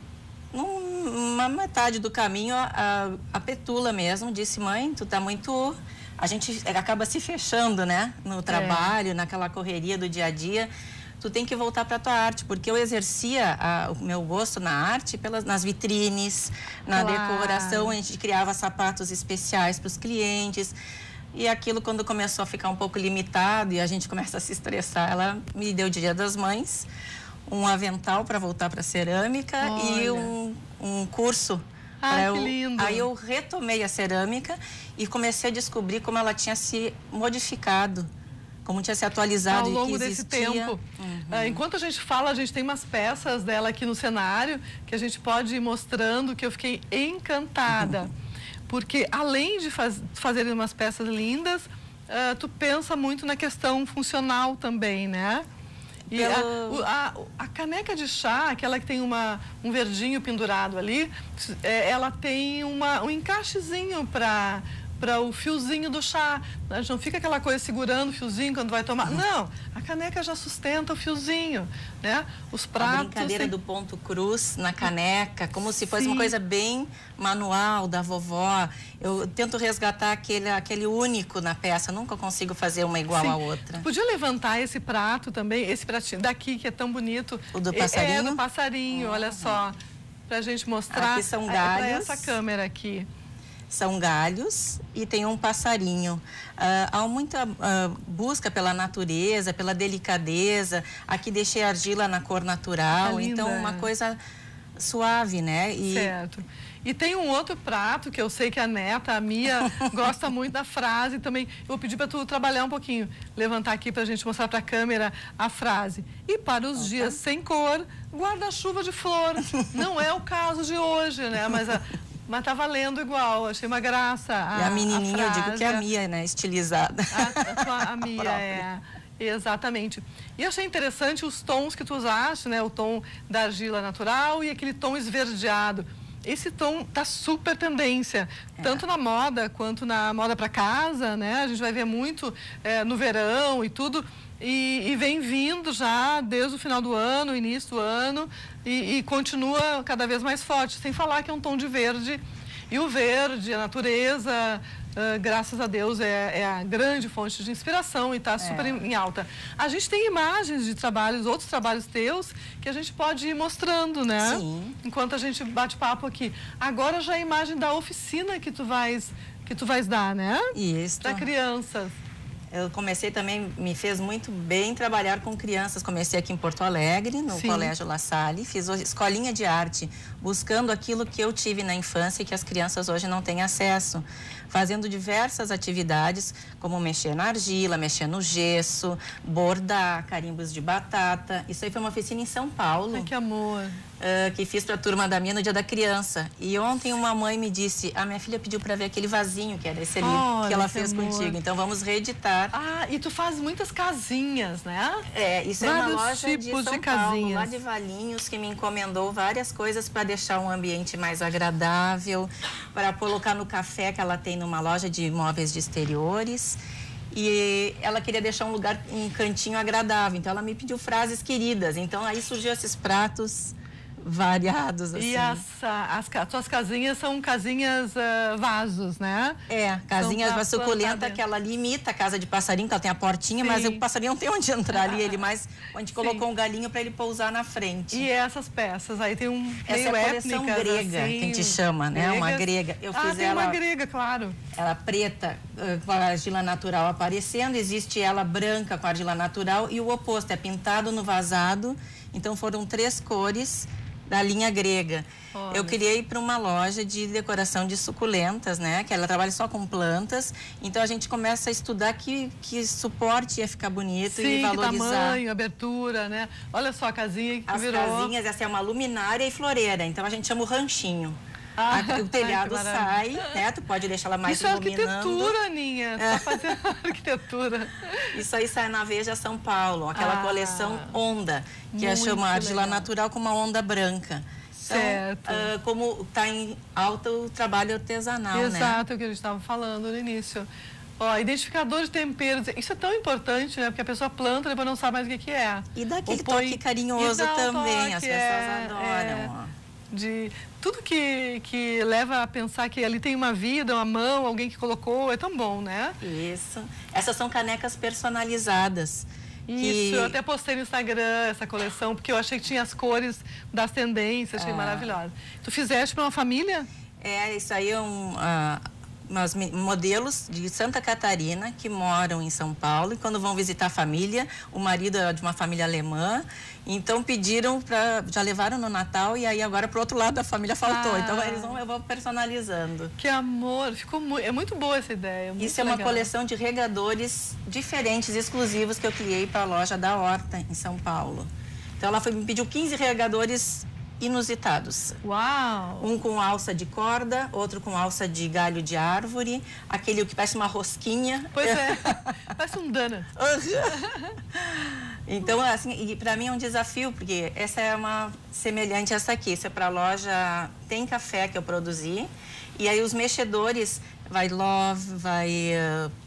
numa metade do caminho, a Petula mesmo disse: mãe, tu tá muito... A gente acaba se fechando, né? No trabalho, naquela correria do dia a dia. Tu tem que voltar para tua arte, porque eu exercia o meu gosto na arte nas vitrines, na decoração. A gente criava sapatos especiais para os clientes. E aquilo, quando começou a ficar um pouco limitado e a gente começa a se estressar, ela me deu o Dia das Mães, um avental para voltar para cerâmica. Olha. E um curso. Que lindo! Aí eu retomei a cerâmica e comecei a descobrir como ela tinha se modificado, como tinha se atualizado. Ao longo desse tempo. Enquanto a gente fala, a gente tem umas peças dela aqui no cenário que a gente pode ir mostrando, que eu fiquei encantada. Porque além de fazer umas peças lindas, tu pensa muito na questão funcional também, né? E a caneca de chá, aquela que tem um verdinho pendurado ali, ela tem um encaixezinho para para o fiozinho do chá. A gente não fica aquela coisa segurando o fiozinho quando vai tomar. Não, a caneca já sustenta o fiozinho, né? Os pratos... A brincadeira do ponto cruz na caneca, como se fosse uma coisa bem manual da vovó. Eu tento resgatar aquele único na peça, nunca consigo fazer uma igual à outra. Podia levantar esse prato também, esse pratinho daqui que é tão bonito. O do passarinho? É, do passarinho, olha só. Pra gente mostrar. Aqui são galhos. Pra essa câmera aqui. São galhos e tem um passarinho. Há muita busca pela natureza, pela delicadeza. Aqui deixei argila na cor natural, então uma coisa suave, né? Certo. E tem um outro prato que eu sei que a neta, a Mia, gosta muito da frase também. Eu vou pedir para tu trabalhar um pouquinho, levantar aqui para a gente mostrar para a câmera a frase. E para os dias sem cor, guarda-chuva de flor. Não é o caso de hoje, né? Mas tá valendo igual, achei uma graça. E a menininha, eu digo que é a Mia, né? Estilizada. A Mia, é. Exatamente. E achei interessante os tons que tu usaste, né? O tom da argila natural e aquele tom esverdeado. Esse tom tá super tendência, tanto na moda quanto na moda para casa, né? A gente vai ver muito no verão e tudo. E vem vindo já desde o final do ano, início do ano, e continua cada vez mais forte. Sem falar que é um tom de verde. E o verde, a natureza, graças a Deus, é a grande fonte de inspiração e está super em alta. A gente tem imagens de trabalhos, outros trabalhos teus, que a gente pode ir mostrando, né? Sim. Enquanto a gente bate papo aqui. Agora já a imagem da oficina que tu vais dar, né? Isso. Para crianças. Eu comecei também, me fez muito bem trabalhar com crianças. Comecei aqui em Porto Alegre, no Colégio La Salle, fiz escolinha de arte, buscando aquilo que eu tive na infância e que as crianças hoje não têm acesso. Fazendo diversas atividades, como mexer na argila, mexer no gesso, bordar, carimbos de batata. Isso aí foi uma oficina em São Paulo. Ai, que amor. Que fiz para a turma da minha no Dia da Criança. E ontem uma mãe me disse, a minha filha pediu para ver aquele vasinho que era esse ali, que ela fez contigo. Então vamos reeditar. Ah, e tu faz muitas casinhas, né? Isso é uma loja de São Paulo, lá de Valinhos, que me encomendou várias coisas para deixar um ambiente mais agradável, para colocar no café que ela tem numa loja de móveis de exteriores. E ela queria deixar um cantinho agradável. Então ela me pediu frases queridas. Então aí surgiu esses pratos variados, assim. E as tuas casinhas são casinhas vasos, né? Casinhas uma suculenta que ela limita a casa de passarinho, que ela tem a portinha, mas o passarinho não tem onde entrar ali, a gente colocou um galinho para ele pousar na frente. E essas peças, aí tem essa é a coleção grega, assim, que a gente chama, né? Uma grega. Eu fiz uma grega, claro. Ela preta com a argila natural aparecendo, existe ela branca com a argila natural e o oposto, é pintado no vazado. Então foram 3 cores da linha grega. Olha. Eu queria ir para uma loja de decoração de suculentas, né? Que ela trabalha só com plantas. Então a gente começa a estudar que suporte ia ficar bonito e valorizar. Que tamanho, abertura, né? Olha só a casinha que virou. As casinhas, essa é uma luminária e floreira. Então a gente chama o ranchinho. O telhado sai, né? Tu pode deixar ela mais iluminando. Isso é arquitetura, Aninha. Tá fazendo arquitetura. Isso aí sai na Veja São Paulo, aquela coleção Onda, que chama argila natural com uma onda branca. Certo. Então, como está em alta o trabalho artesanal, né? Exato, é o que a gente estava falando no início. Ó, identificador de temperos, isso é tão importante, né? Porque a pessoa planta e depois não sabe mais o que é. E dá aquele toque carinhoso também, as pessoas adoram, ó. De tudo que leva a pensar que ali tem uma vida, uma mão, alguém que colocou, é tão bom, né? Isso. Essas são canecas personalizadas. Isso, eu até postei no Instagram essa coleção, porque eu achei que tinha as cores das tendências, achei maravilhosa. Tu fizeste para uma família? Isso aí é umas modelos de Santa Catarina que moram em São Paulo e quando vão visitar a família, o marido é de uma família alemã, então pediram já levaram no Natal e aí agora pro outro lado da família faltou, então eu vou personalizando. Que amor, é muito boa essa ideia. Isso é uma coleção de regadores diferentes, exclusivos que eu criei para a loja da Horta em São Paulo. Então ela me pediu 15 regadores inusitados. Uau! Um com alça de corda, outro com alça de galho de árvore, aquele que parece uma rosquinha. Pois é, parece um donut. Então, assim, e para mim é um desafio, porque essa é uma semelhante a essa aqui. Isso é para a loja Tem Café que eu produzi. E aí os mexedores vai love, vai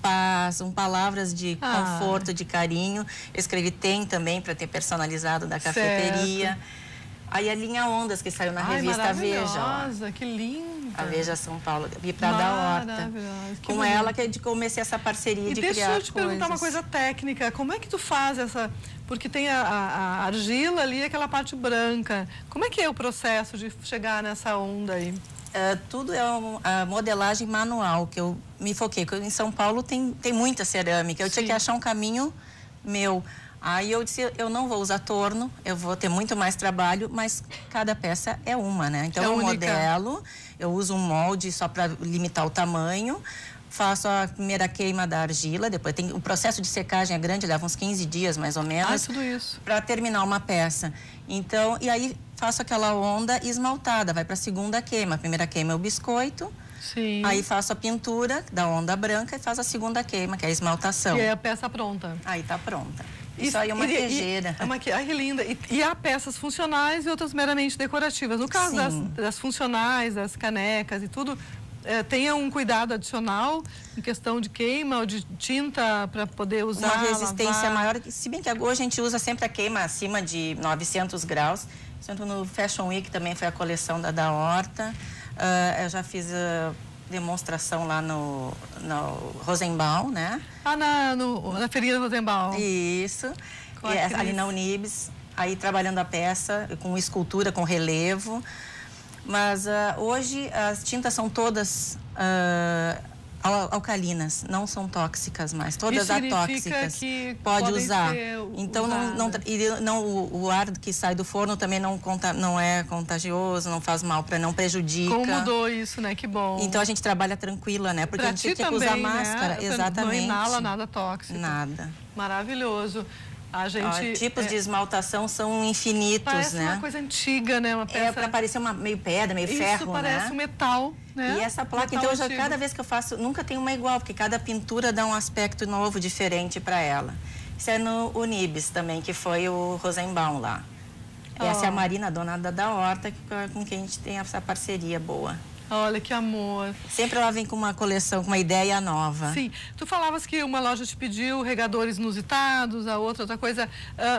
paz, palavras de conforto, de carinho. Eu escrevi tem também, para ter personalizado da cafeteria. Certo. Aí a linha Ondas, que saiu na revista Veja. Maravilhosa, que linda. A Veja São Paulo, e para da Horta. Com ela que comecei essa parceria de criar coisas. E deixa eu te perguntar uma coisa técnica. Como é que tu faz essa... Porque tem a argila ali, aquela parte branca. Como é que é o processo de chegar nessa onda aí? Tudo é a modelagem manual, que eu me foquei. Em São Paulo tem muita cerâmica. Eu tinha que achar um caminho meu. Aí eu disse, eu não vou usar torno, eu vou ter muito mais trabalho, mas cada peça é uma, né? Então eu modelo, eu uso um molde só para limitar o tamanho, faço a primeira queima da argila, depois tem o processo de secagem é grande, leva uns 15 dias mais ou menos. Tudo isso. Para terminar uma peça. Então, e aí faço aquela onda esmaltada, vai para a segunda queima. A primeira queima é o biscoito. Sim. Aí faço a pintura da onda branca e faço a segunda queima, que é a esmaltação. E é a peça pronta. Aí tá pronta. Isso aí é uma queijeira. Ai, que linda. E há peças funcionais e outras meramente decorativas. No caso das funcionais, das canecas e tudo, tenha um cuidado adicional em questão de queima ou de tinta para poder usar, uma resistência lavar. maior. Se bem que agora a gente usa sempre a queima acima de 900 graus. Tanto no Fashion Week também foi a coleção da Horta. Eu já fiz demonstração lá no Rosenbaum, né? Na feirinha do Rosenbaum. Isso. Ali na Unibis. Aí trabalhando a peça com escultura, com relevo. Mas hoje as tintas são todas alcalinas, não são tóxicas mais, todas atóxicas. Que pode usar. Então o ar que sai do forno também não é contagioso, não faz mal, não prejudica. Como mudou isso, né? Que bom. Então a gente trabalha tranquila, né? Porque pra a gente tem que também, usar máscara, né? exatamente. Não inala nada tóxico. Nada. Maravilhoso. A gente, tipos de esmaltação são infinitos, parece né? Uma coisa antiga, né? Uma peça... para parecer meio pedra, meio ferro, Isso parece um metal, né? E essa placa, metal então, cada vez que eu faço, nunca tem uma igual, porque cada pintura dá um aspecto novo, diferente para ela. Isso é no Unibis também, que foi o Rosenbaum lá. Essa é a Marina, dona da Horta, com quem a gente tem essa parceria boa. Olha, que amor. Sempre ela vem com uma coleção, com uma ideia nova. Sim. Tu falavas que uma loja te pediu regadores inusitados, a outra coisa.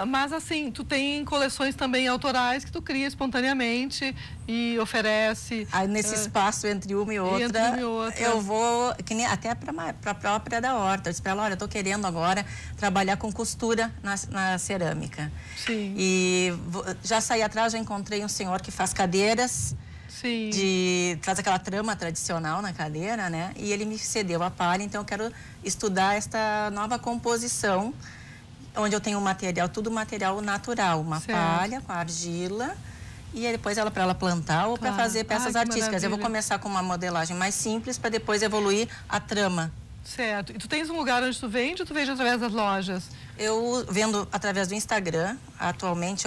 Mas, assim, tu tem coleções também autorais que tu cria espontaneamente e oferece. Aí, nesse espaço entre uma e outra, eu vou, que nem, até para a própria da Horta. Eu disse para ela, olha, eu tô querendo agora trabalhar com costura na cerâmica. Sim. E já saí atrás, já encontrei um senhor que faz cadeiras. Sim. Faz aquela trama tradicional na cadeira, né? E ele me cedeu a palha, então eu quero estudar esta nova composição, onde eu tenho tudo material natural, uma palha com argila, e depois para ela plantar ou para fazer peças artísticas. Eu vou começar com uma modelagem mais simples para depois evoluir a trama. Certo. E tu tens um lugar onde tu vende ou tu vende através das lojas? Eu vendo através do Instagram. Atualmente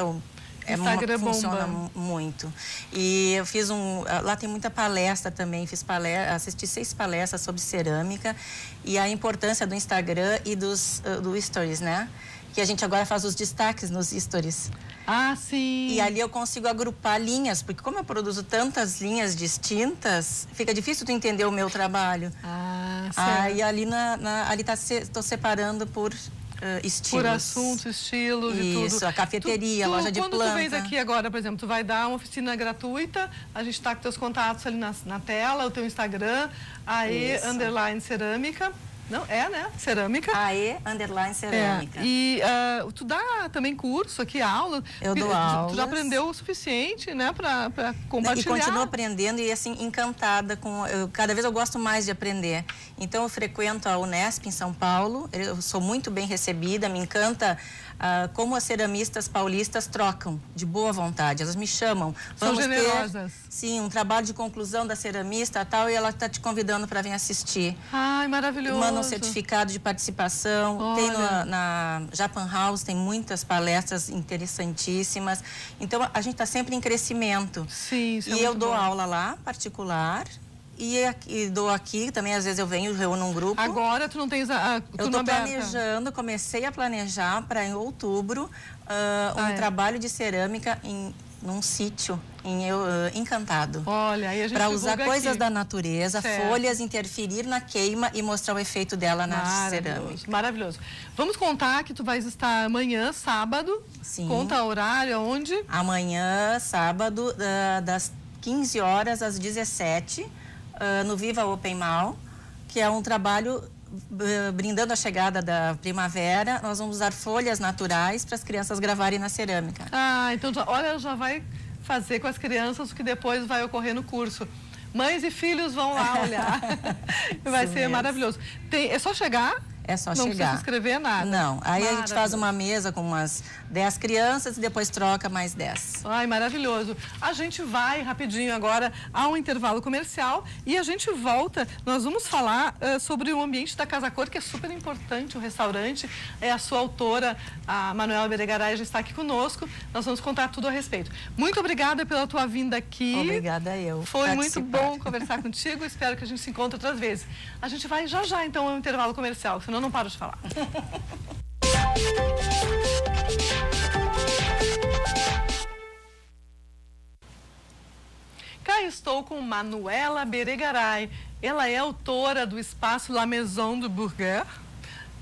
funciona muito. E eu fiz lá tem muita palestra também, assisti 6 palestras sobre cerâmica e a importância do Instagram e do Stories, né? Que a gente agora faz os destaques nos Stories. Ah, sim. E ali eu consigo agrupar linhas, porque como eu produzo tantas linhas distintas, fica difícil tu entender o meu trabalho. Ah, certo. E ali estou separando por estilos. Por assuntos, estilos e tudo. Isso, a cafeteria, a loja de planta. Quando tu vens aqui agora, por exemplo, tu vai dar uma oficina gratuita, a gente está com teus contatos ali na tela, o teu Instagram, _cerâmica. Não, né? Cerâmica. _cerâmica. E tu dá também curso aqui, aula? Eu dou aulas. Tu já aprendeu o suficiente, né, para compartilhar? E continuo aprendendo e, assim, encantada cada vez eu gosto mais de aprender. Então, eu frequento a Unesp em São Paulo, eu sou muito bem recebida, me encanta como as ceramistas paulistas trocam de boa vontade, elas me chamam. São generosas. Sim, um trabalho de conclusão da ceramista tal, e ela está te convidando para vir assistir. Ai, maravilhoso. Manda um certificado de participação. Olha. Tem na Japan House, tem muitas palestras interessantíssimas. Então, a gente está sempre em crescimento. Sim, isso é E eu muito dou bom. aula lá, particular. E dou aqui, também às vezes eu venho, reúno um grupo. Agora tu não tens a eu estou planejando, comecei a planejar para em outubro um trabalho de cerâmica num sítio encantado. Olha, aí a gente para usar coisas aqui da natureza, folhas, interferir na queima e mostrar o efeito dela na cerâmica. Maravilhoso. Vamos contar que tu vais estar amanhã, sábado. Sim. Conta o horário, aonde? Amanhã, sábado, das 15 horas às 17, no Viva Open Mall, que é um trabalho brindando a chegada da primavera. Nós vamos usar folhas naturais para as crianças gravarem na cerâmica. Ah, então já vai fazer com as crianças o que depois vai ocorrer no curso. Mães e filhos vão lá olhar. Vai ser maravilhoso. É só chegar? É só chegar. Não precisa escrever nada. Não. Aí a gente faz uma mesa com umas 10 crianças e depois troca mais 10. Ai, maravilhoso. A gente vai rapidinho agora a um intervalo comercial e a gente volta. Nós vamos falar sobre o ambiente da Casa Cor, que é super importante, o restaurante. É a sua autora, a Manuela Beregaray, já está aqui conosco. Nós vamos contar tudo a respeito. Muito obrigada pela tua vinda aqui. Obrigada eu. Foi muito bom conversar contigo. Espero que a gente se encontre outras vezes. A gente vai já então ao intervalo comercial, senão eu não paro de falar. Cá estou com Manuela Beregaray. Ela é autora do espaço La Maison du Burger,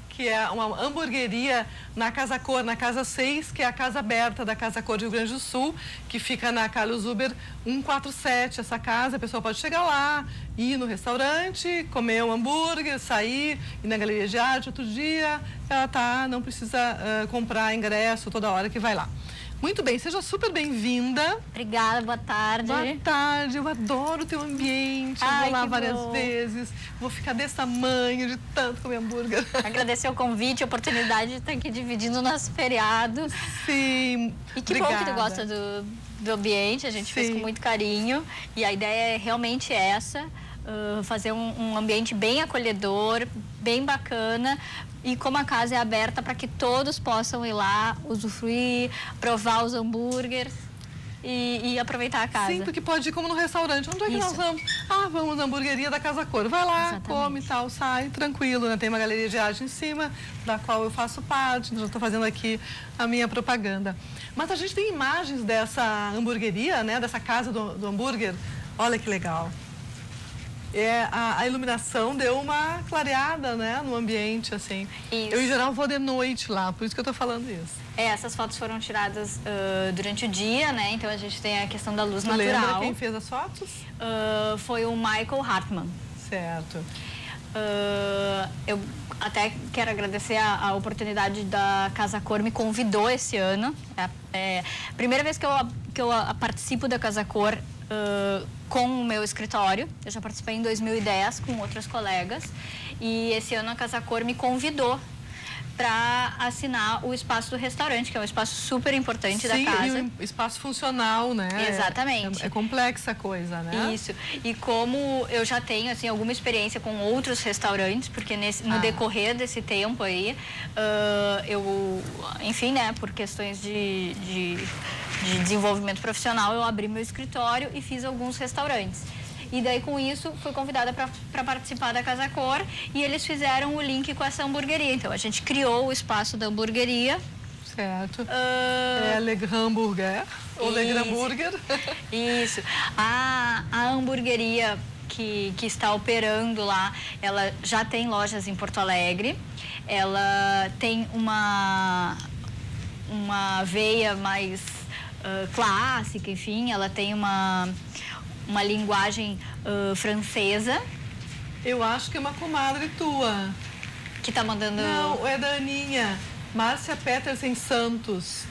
que é uma hamburgueria na Casa Cor, na Casa 6, que é a casa aberta da Casa Cor de Rio Grande do Sul, que fica na Carlos Huber 147. Essa casa, a pessoa pode chegar lá, ir no restaurante, comer um hambúrguer, sair, ir na galeria de arte outro dia. Ela não precisa comprar ingresso toda hora que vai lá. Muito bem, seja super bem-vinda. Obrigada, boa tarde. Boa tarde, eu adoro o teu ambiente. Eu vou lá várias vezes, vou ficar desse tamanho de tanto comer hambúrguer. Agradecer o convite, a oportunidade de estar aqui dividindo o nosso feriado. Sim, e que bom que tu gosta do ambiente, a gente fez com muito carinho. E a ideia é realmente essa, fazer um ambiente bem acolhedor, bem bacana. E como a casa é aberta para que todos possam ir lá, usufruir, provar os hambúrgueres e aproveitar a casa. Sim, porque pode ir como no restaurante. Onde é que nós vamos? Vamos na hamburgueria da Casa Cor. Vai lá, exatamente, come e tal, sai, tranquilo, né? Tem uma galeria de arte em cima, da qual eu faço parte. Já estou fazendo aqui a minha propaganda. Mas a gente tem imagens dessa hamburgueria, né? Dessa casa do hambúrguer. Olha que legal. A iluminação deu uma clareada, né, no ambiente, assim. Isso. Eu, em geral, vou de noite lá, por isso que eu tô falando isso. Essas fotos foram tiradas durante o dia, né? Então, a gente tem a questão da luz natural. Lembra quem fez as fotos? Foi o Michael Hartmann. Certo. Eu até quero agradecer a oportunidade da Casa Cor, me convidou esse ano. Primeira vez que eu participo da Casa Cor com o meu escritório. Eu já participei em 2010 com outros colegas e esse ano a Casa Cor me convidou para assinar o espaço do restaurante, que é um espaço super importante da casa. E um espaço funcional, né? Exatamente. É complexa a coisa, né? Isso. E como eu já tenho, assim, alguma experiência com outros restaurantes, porque no decorrer desse tempo aí, enfim, né, por questões de desenvolvimento profissional, eu abri meu escritório e fiz alguns restaurantes. E daí, com isso, fui convidada para participar da Casa Cor e eles fizeram o link com essa hamburgueria. Então, a gente criou o espaço da hamburgueria. Certo. É Le Grand Burger, ou Le Grand Burger. Isso. A hamburgueria que está operando lá, ela já tem lojas em Porto Alegre. Ela tem uma veia mais clássica, enfim. Ela tem uma linguagem francesa. Eu acho que é uma comadre tua. Que tá mandando... Não, é da Aninha. Márcia Petersen Santos.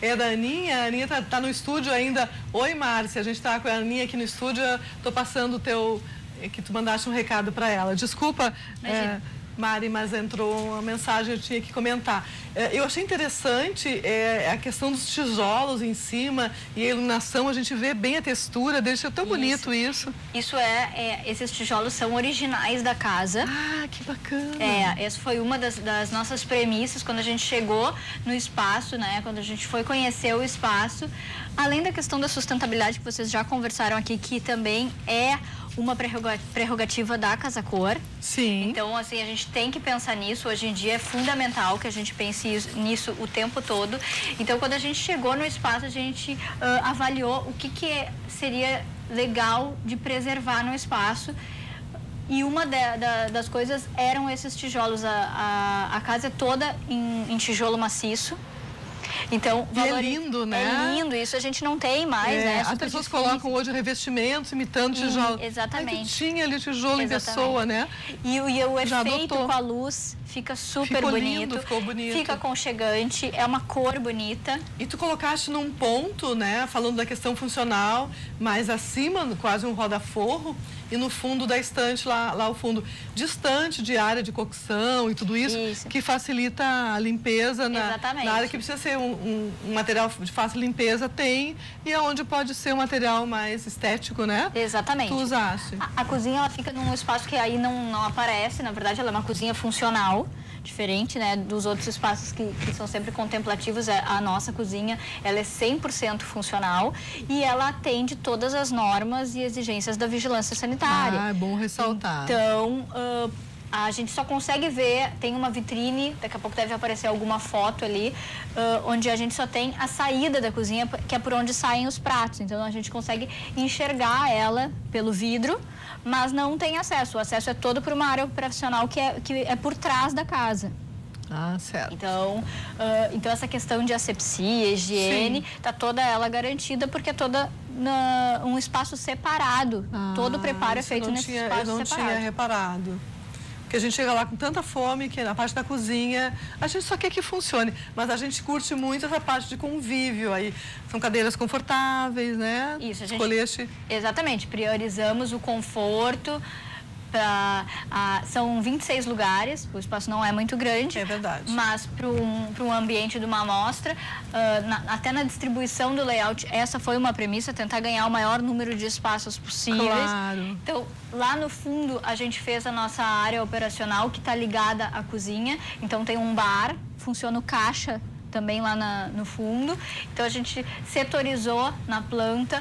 É da Aninha? A Aninha tá no estúdio ainda. Oi, Márcia, a gente tá com a Aninha aqui no estúdio. Tô passando o teu... que tu mandaste um recado para ela. Desculpa, Mari, mas entrou uma mensagem, eu tinha que comentar. Eu achei interessante a questão dos tijolos em cima e a iluminação, a gente vê bem a textura, deixa tão bonito isso. Isso esses tijolos são originais da casa. Ah, que bacana. Essa foi uma das nossas premissas quando a gente chegou no espaço, né? Quando a gente foi conhecer o espaço. Além da questão da sustentabilidade que vocês já conversaram aqui, que também é uma prerrogativa da Casa Cor. Sim. Então, assim, a gente tem que pensar nisso. Hoje em dia é fundamental que a gente pense nisso o tempo todo. Então, quando a gente chegou no espaço, a gente avaliou o que seria legal de preservar no espaço. E uma das coisas eram esses tijolos. A casa é toda em tijolo maciço. Então, é lindo, né? É lindo, isso a gente não tem mais, né? As pessoas colocam hoje revestimentos imitando tijolo. Exatamente. Ai, que tinha ali tijolo em pessoa, né? E o efeito com a luz fica super bonito. Ficou bonito. Fica aconchegante, é uma cor bonita. E tu colocaste num ponto, né? Falando da questão funcional, mais acima, quase um roda-forro, e no fundo da estante, lá ao fundo, distante de área de cocção e tudo isso. Que facilita a limpeza na área que precisa ser um material de fácil limpeza, tem, e é onde pode ser um material mais estético, né? Exatamente. Tu usaste. A cozinha, ela fica num espaço que aí não aparece, na verdade ela é uma cozinha funcional, diferente, né, dos outros espaços que são sempre contemplativos. A nossa cozinha, ela é 100% funcional e ela atende todas as normas e exigências da vigilância sanitária. Ah, é bom ressaltar. Então, a gente só consegue ver, tem uma vitrine, daqui a pouco deve aparecer alguma foto ali, onde a gente só tem a saída da cozinha, que é por onde saem os pratos. Então, a gente consegue enxergar ela pelo vidro, mas não tem acesso. O acesso é todo por uma área operacional que é por trás da casa. Ah, certo. Então essa questão de asepsia, higiene, está toda ela garantida, porque é toda um espaço separado. Todo o preparo é feito nesse espaço separado. Eu não tinha reparado. Porque a gente chega lá com tanta fome que na parte da cozinha a gente só quer que funcione, mas a gente curte muito essa parte de convívio aí. São cadeiras confortáveis, né? Isso, a gente... Escolheste... Exatamente, priorizamos o conforto. São 26 lugares, o espaço não é muito grande. É verdade. Mas para um ambiente de uma amostra, até na distribuição do layout, essa foi uma premissa, tentar ganhar o maior número de espaços possíveis. Claro. Então, lá no fundo, a gente fez a nossa área operacional, que está ligada à cozinha. Então, tem um bar, funciona o caixa também lá no fundo. Então, a gente setorizou na planta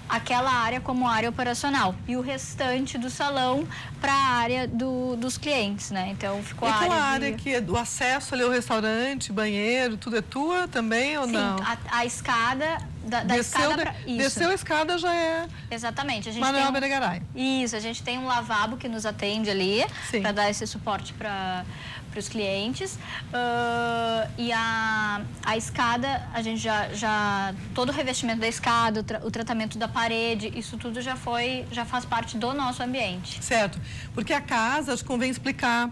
aquela área como área operacional e o restante do salão para a área dos clientes, né? Então ficou a área que é do acesso ali ao restaurante, banheiro, tudo é tua também ou não? Sim, a escada da escada para isso. Desceu a escada já é. Exatamente. A gente Manuel Beregaray. Isso, a gente tem um lavabo que nos atende ali para dar esse suporte para os clientes. E a escada, a gente já todo o revestimento da escada, o tratamento da parede, isso tudo já faz parte do nosso ambiente. Certo, porque a casa, acho que convém explicar,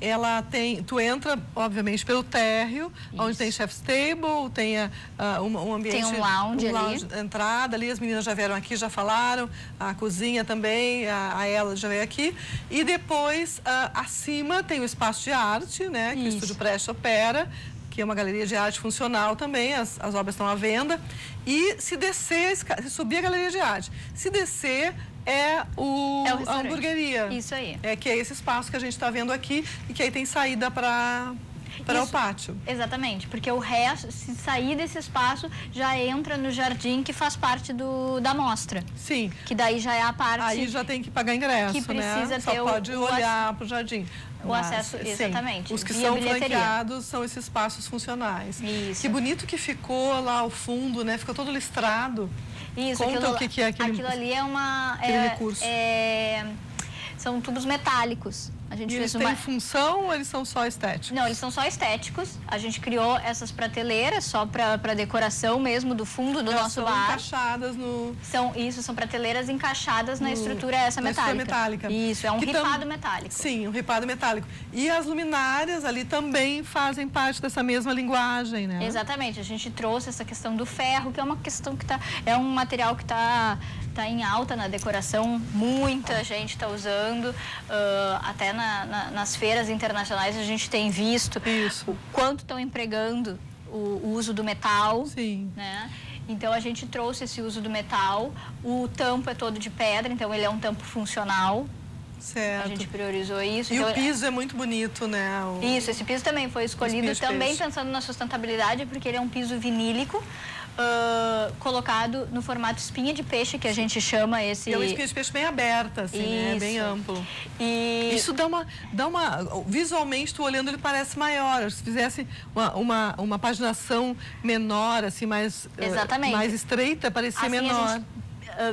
ela tem, tu entra, obviamente, pelo térreo, onde tem chef's table, tem um ambiente... Tem um lounge ali. Entrada ali, as meninas já vieram aqui, já falaram, a cozinha também, a ela já veio aqui. E depois, acima, tem o espaço de arte, né, que o Estúdio Preste opera, que é uma galeria de arte funcional também, as obras estão à venda. E se descer, se subir a galeria de arte, se descer... É a hamburgueria. Isso aí. Que é esse espaço que a gente está vendo aqui e que aí tem saída para o pátio. Exatamente, porque o resto, se sair desse espaço, já entra no jardim que faz parte da mostra. Sim. Que daí já é a parte... Aí já tem que pagar ingresso, que precisa né? ter Só pode olhar para o jardim. O acesso, exatamente. Os que são franqueados são esses espaços funcionais. Isso. Que bonito que ficou lá ao fundo, né? Ficou todo listrado. Isso, Conta o que é aquele... Aquilo ali é recurso. São tubos metálicos. A gente eles têm função ou eles são só estéticos? Não, eles são só estéticos. A gente criou essas prateleiras só para decoração mesmo do fundo do nosso bar. São encaixadas no... São prateleiras encaixadas na estrutura essa metálica. Metálica. Isso, é um ripado metálico. Sim, um ripado metálico. E as luminárias ali também fazem parte dessa mesma linguagem, né? Exatamente. A gente trouxe essa questão do ferro, que é uma questão que é um material que está em alta na decoração, muita gente está usando, até nas feiras internacionais a gente tem visto o quanto estão empregando o uso do metal. Sim. Né? Então a gente trouxe esse uso do metal, o tampo é todo de pedra, então ele é um tampo funcional. Certo. A gente priorizou isso. E então, o piso é muito bonito, né? Isso, esse piso também foi escolhido também pensando na sustentabilidade, porque ele é um piso vinílico, colocado no formato espinha de peixe, que a gente chama esse... É uma espinha de peixe bem aberta, assim, né? Bem amplo. E... Isso dá uma... Visualmente, tu olhando, ele parece maior. Se fizesse uma paginação menor, assim, mais estreita, parecia menor.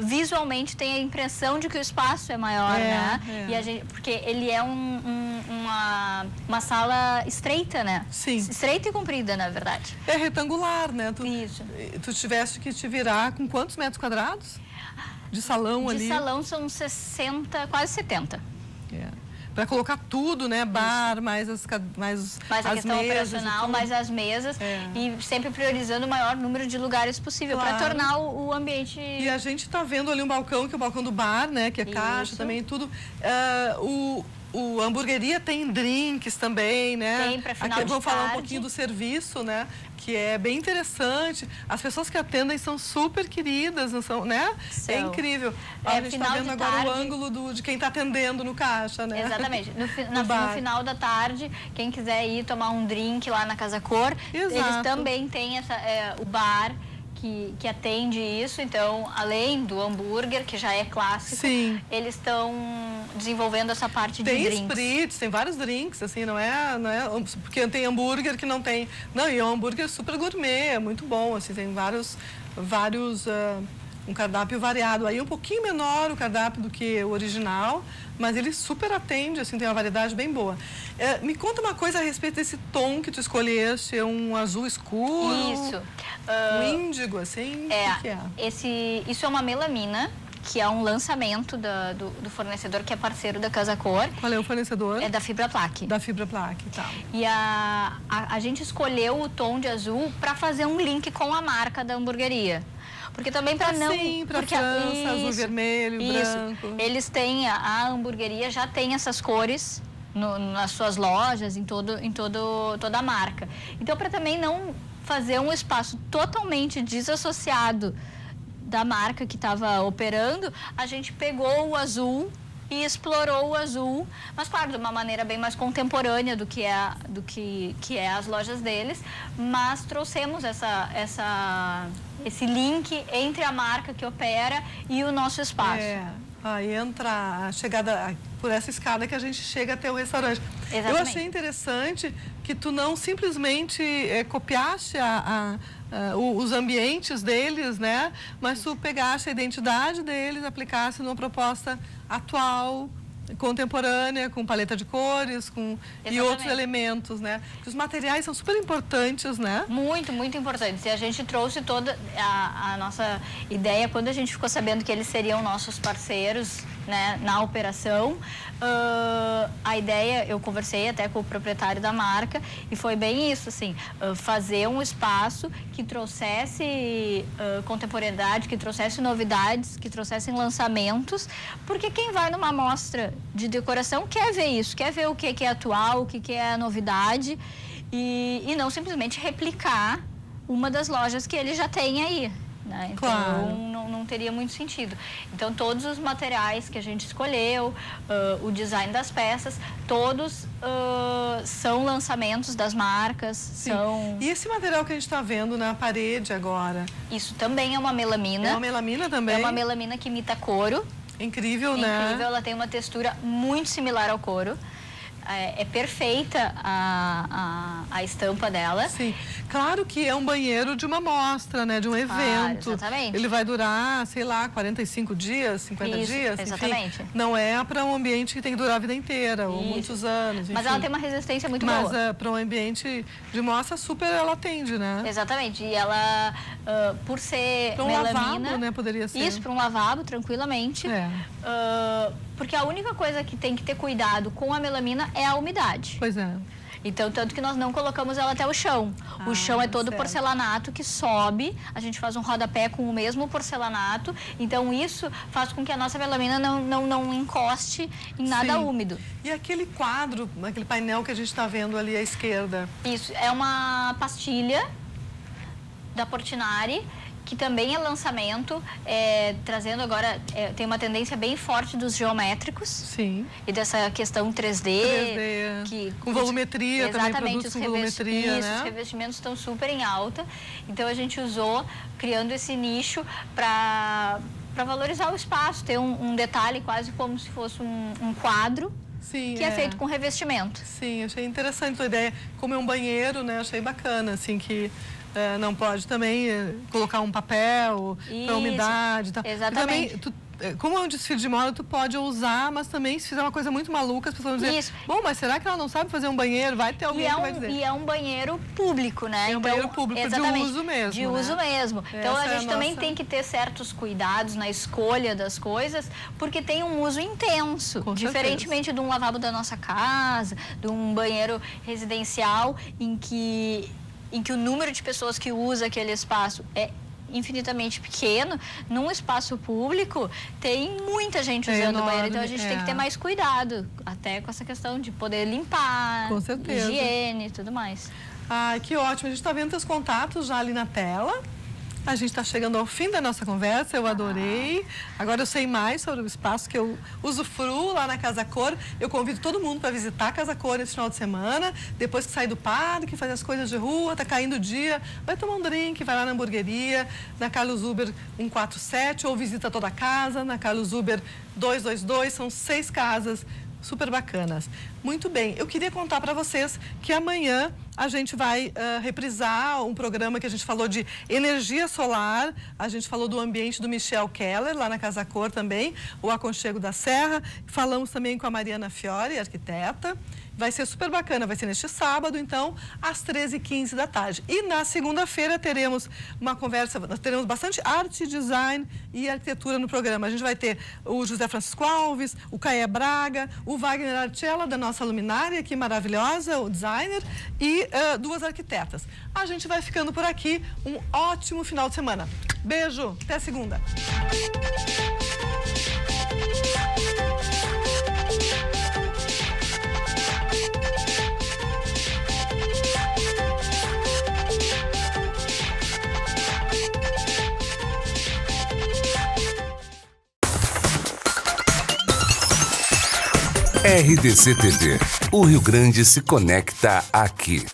Visualmente tem a impressão de que o espaço é maior, né? E a gente, porque ele é uma sala estreita, né? Sim. Estreita e comprida, na verdade. É retangular, né? Isso. Tu tiveste que te virar com quantos metros quadrados? De salão ali? De salão são 60, quase 70. Para colocar tudo, né? Bar, mais as mais a questão operacional, mais as mesas e sempre priorizando o maior número de lugares possível para tornar o ambiente... E a gente está vendo ali um balcão, que é o balcão do bar, né? Que é caixa também, tudo. O hamburgueria tem drinks também, né? Tem, para final de Vamos falar um tarde. pouquinho do serviço, né? Que é bem interessante. As pessoas que atendem são super queridas, não são, né? É incrível. A gente está vendo agora o ângulo de quem está atendendo no caixa, né? Exatamente. No final da tarde, quem quiser ir tomar um drink lá na Casa Cor, eles também têm o bar que atende isso. Então, além do hambúrguer, que já é clássico, eles estão desenvolvendo essa parte de drinks. Tem spritz, tem vários drinks, assim, não é... Porque tem hambúrguer que não tem... Não, e é um hambúrguer super gourmet, é muito bom, assim, tem vários um cardápio variado. Aí um pouquinho menor o cardápio do que o original, mas ele super atende, assim, tem uma variedade bem boa. Me conta uma coisa a respeito desse tom que tu escolheste, é um azul escuro? Isso. Um índigo, assim? O que é? Isso é uma melamina, que é um lançamento do fornecedor, que é parceiro da Casa Cor. Qual é o fornecedor? É da Fibra Plaque. Da Fibra Plaque, tá. E a gente escolheu o tom de azul para fazer um link com a marca da hamburgueria. Porque também para não... Sim, para França, azul, vermelho, branco. Eles têm, a hamburgueria já tem essas cores nas suas lojas, em toda a marca. Então, para também não fazer um espaço totalmente desassociado da marca que estava operando, a gente pegou o azul e explorou o azul, mas claro, de uma maneira bem mais contemporânea do que é as lojas deles, mas trouxemos esse link entre a marca que opera e o nosso espaço. Aí entra a chegada por essa escada que a gente chega até o restaurante. Exatamente. Eu achei interessante que tu não simplesmente copiaste os ambientes deles, né? Mas tu pegaste a identidade deles, aplicaste numa proposta atual, contemporânea, com paleta de cores, e outros elementos, né? Os materiais são super importantes, né? Muito, muito importantes. E a gente trouxe toda a nossa ideia, quando a gente ficou sabendo que eles seriam nossos parceiros, né, na operação. A ideia, eu conversei até com o proprietário da marca e foi bem isso, assim, fazer um espaço que trouxesse contemporaneidade, que trouxesse novidades, que trouxessem lançamentos, porque quem vai numa mostra de decoração quer ver isso, quer ver o que é atual, o que é a novidade e não simplesmente replicar uma das lojas que ele já tem aí. Né? Então, claro. não teria muito sentido. Então, todos os materiais que a gente escolheu, o design das peças, todos são lançamentos das marcas. São... E esse material que a gente está vendo na parede agora? Isso também é uma melamina. É uma melamina também? É uma melamina que imita couro. Incrível, né? Incrível, ela tem uma textura muito similar ao couro. É perfeita a estampa dela. Sim. Claro que é um banheiro de uma mostra, né? De um evento. Exatamente. Ele vai durar, sei lá, 45 dias, 50 dias. Exatamente. Enfim, não é para um ambiente que tem que durar a vida inteira, ou muitos anos. Enfim. Mas ela tem uma resistência muito boa. Mas para um ambiente de mostra, super ela atende, né? Exatamente. E ela, por ser pra um melamina... lavabo, né? Poderia ser. Isso, para um lavabo, tranquilamente. Porque a única coisa que tem que ter cuidado com a melamina é a umidade. Pois é. Então, tanto que nós não colocamos ela até o chão. O chão é todo porcelanato que sobe, a gente faz um rodapé com o mesmo porcelanato, então isso faz com que a nossa melamina não encoste em nada úmido. E aquele quadro, aquele painel que a gente está vendo ali à esquerda? Isso, é uma pastilha da Portinari, que também é lançamento, trazendo agora, tem uma tendência bem forte dos geométricos. Sim. E dessa questão 3D. que... Com volumetria também, exatamente, produtos com volumetria, né? Os revestimentos estão super em alta. Então, a gente usou, criando esse nicho para valorizar o espaço, ter um detalhe quase como se fosse um quadro. Sim, que é feito com revestimento. Sim, achei interessante a ideia. Como é um banheiro, né? Achei bacana, assim, que não pode também colocar um papel para umidade e tal. Exatamente. E também, como é um desfile de moda, tu pode usar, mas também se fizer uma coisa muito maluca, as pessoas vão dizer, bom, mas será que ela não sabe fazer um banheiro? Vai ter alguém que vai dizer. E é um banheiro público, né? É um banheiro público de uso mesmo, de uso mesmo. Então, a gente também tem que ter certos cuidados na escolha das coisas, porque tem um uso intenso. Diferentemente de um lavabo da nossa casa, de um banheiro residencial, em que o número de pessoas que usa aquele espaço é infinitamente pequeno. Num espaço público tem muita gente usando o banheiro, então a gente tem que ter mais cuidado, até com essa questão de poder limpar, com certeza, higiene e tudo mais. Ai, que ótimo, a gente está vendo teus contatos já ali na tela. A gente está chegando ao fim da nossa conversa, eu adorei. Agora eu sei mais sobre o espaço que eu usufruo lá na Casa Cor. Eu convido todo mundo para visitar a Casa Cor esse final de semana. Depois que sair do parque, fazer as coisas de rua, tá caindo o dia, vai tomar um drink, vai lá na hamburgueria, na Carlos Uber 147, ou visita toda a casa, na Carlos Uber 222, são 6 casas super bacanas. Muito bem, eu queria contar para vocês que amanhã a gente vai reprisar um programa que a gente falou de energia solar, a gente falou do ambiente do Michel Keller, lá na Casa Cor também, o Aconchego da Serra, falamos também com a Mariana Fiore, arquiteta. Vai ser super bacana, vai ser neste sábado, então, às 13h15 da tarde. E na segunda-feira teremos uma conversa, nós teremos bastante arte, design e arquitetura no programa. A gente vai ter o José Francisco Alves, o Caé Braga, o Wagner Arcella, da nossa luminária, que maravilhosa, o designer, e 2 arquitetas. A gente vai ficando por aqui. Um ótimo final de semana. Beijo, até segunda. RDC TV. O Rio Grande se conecta aqui.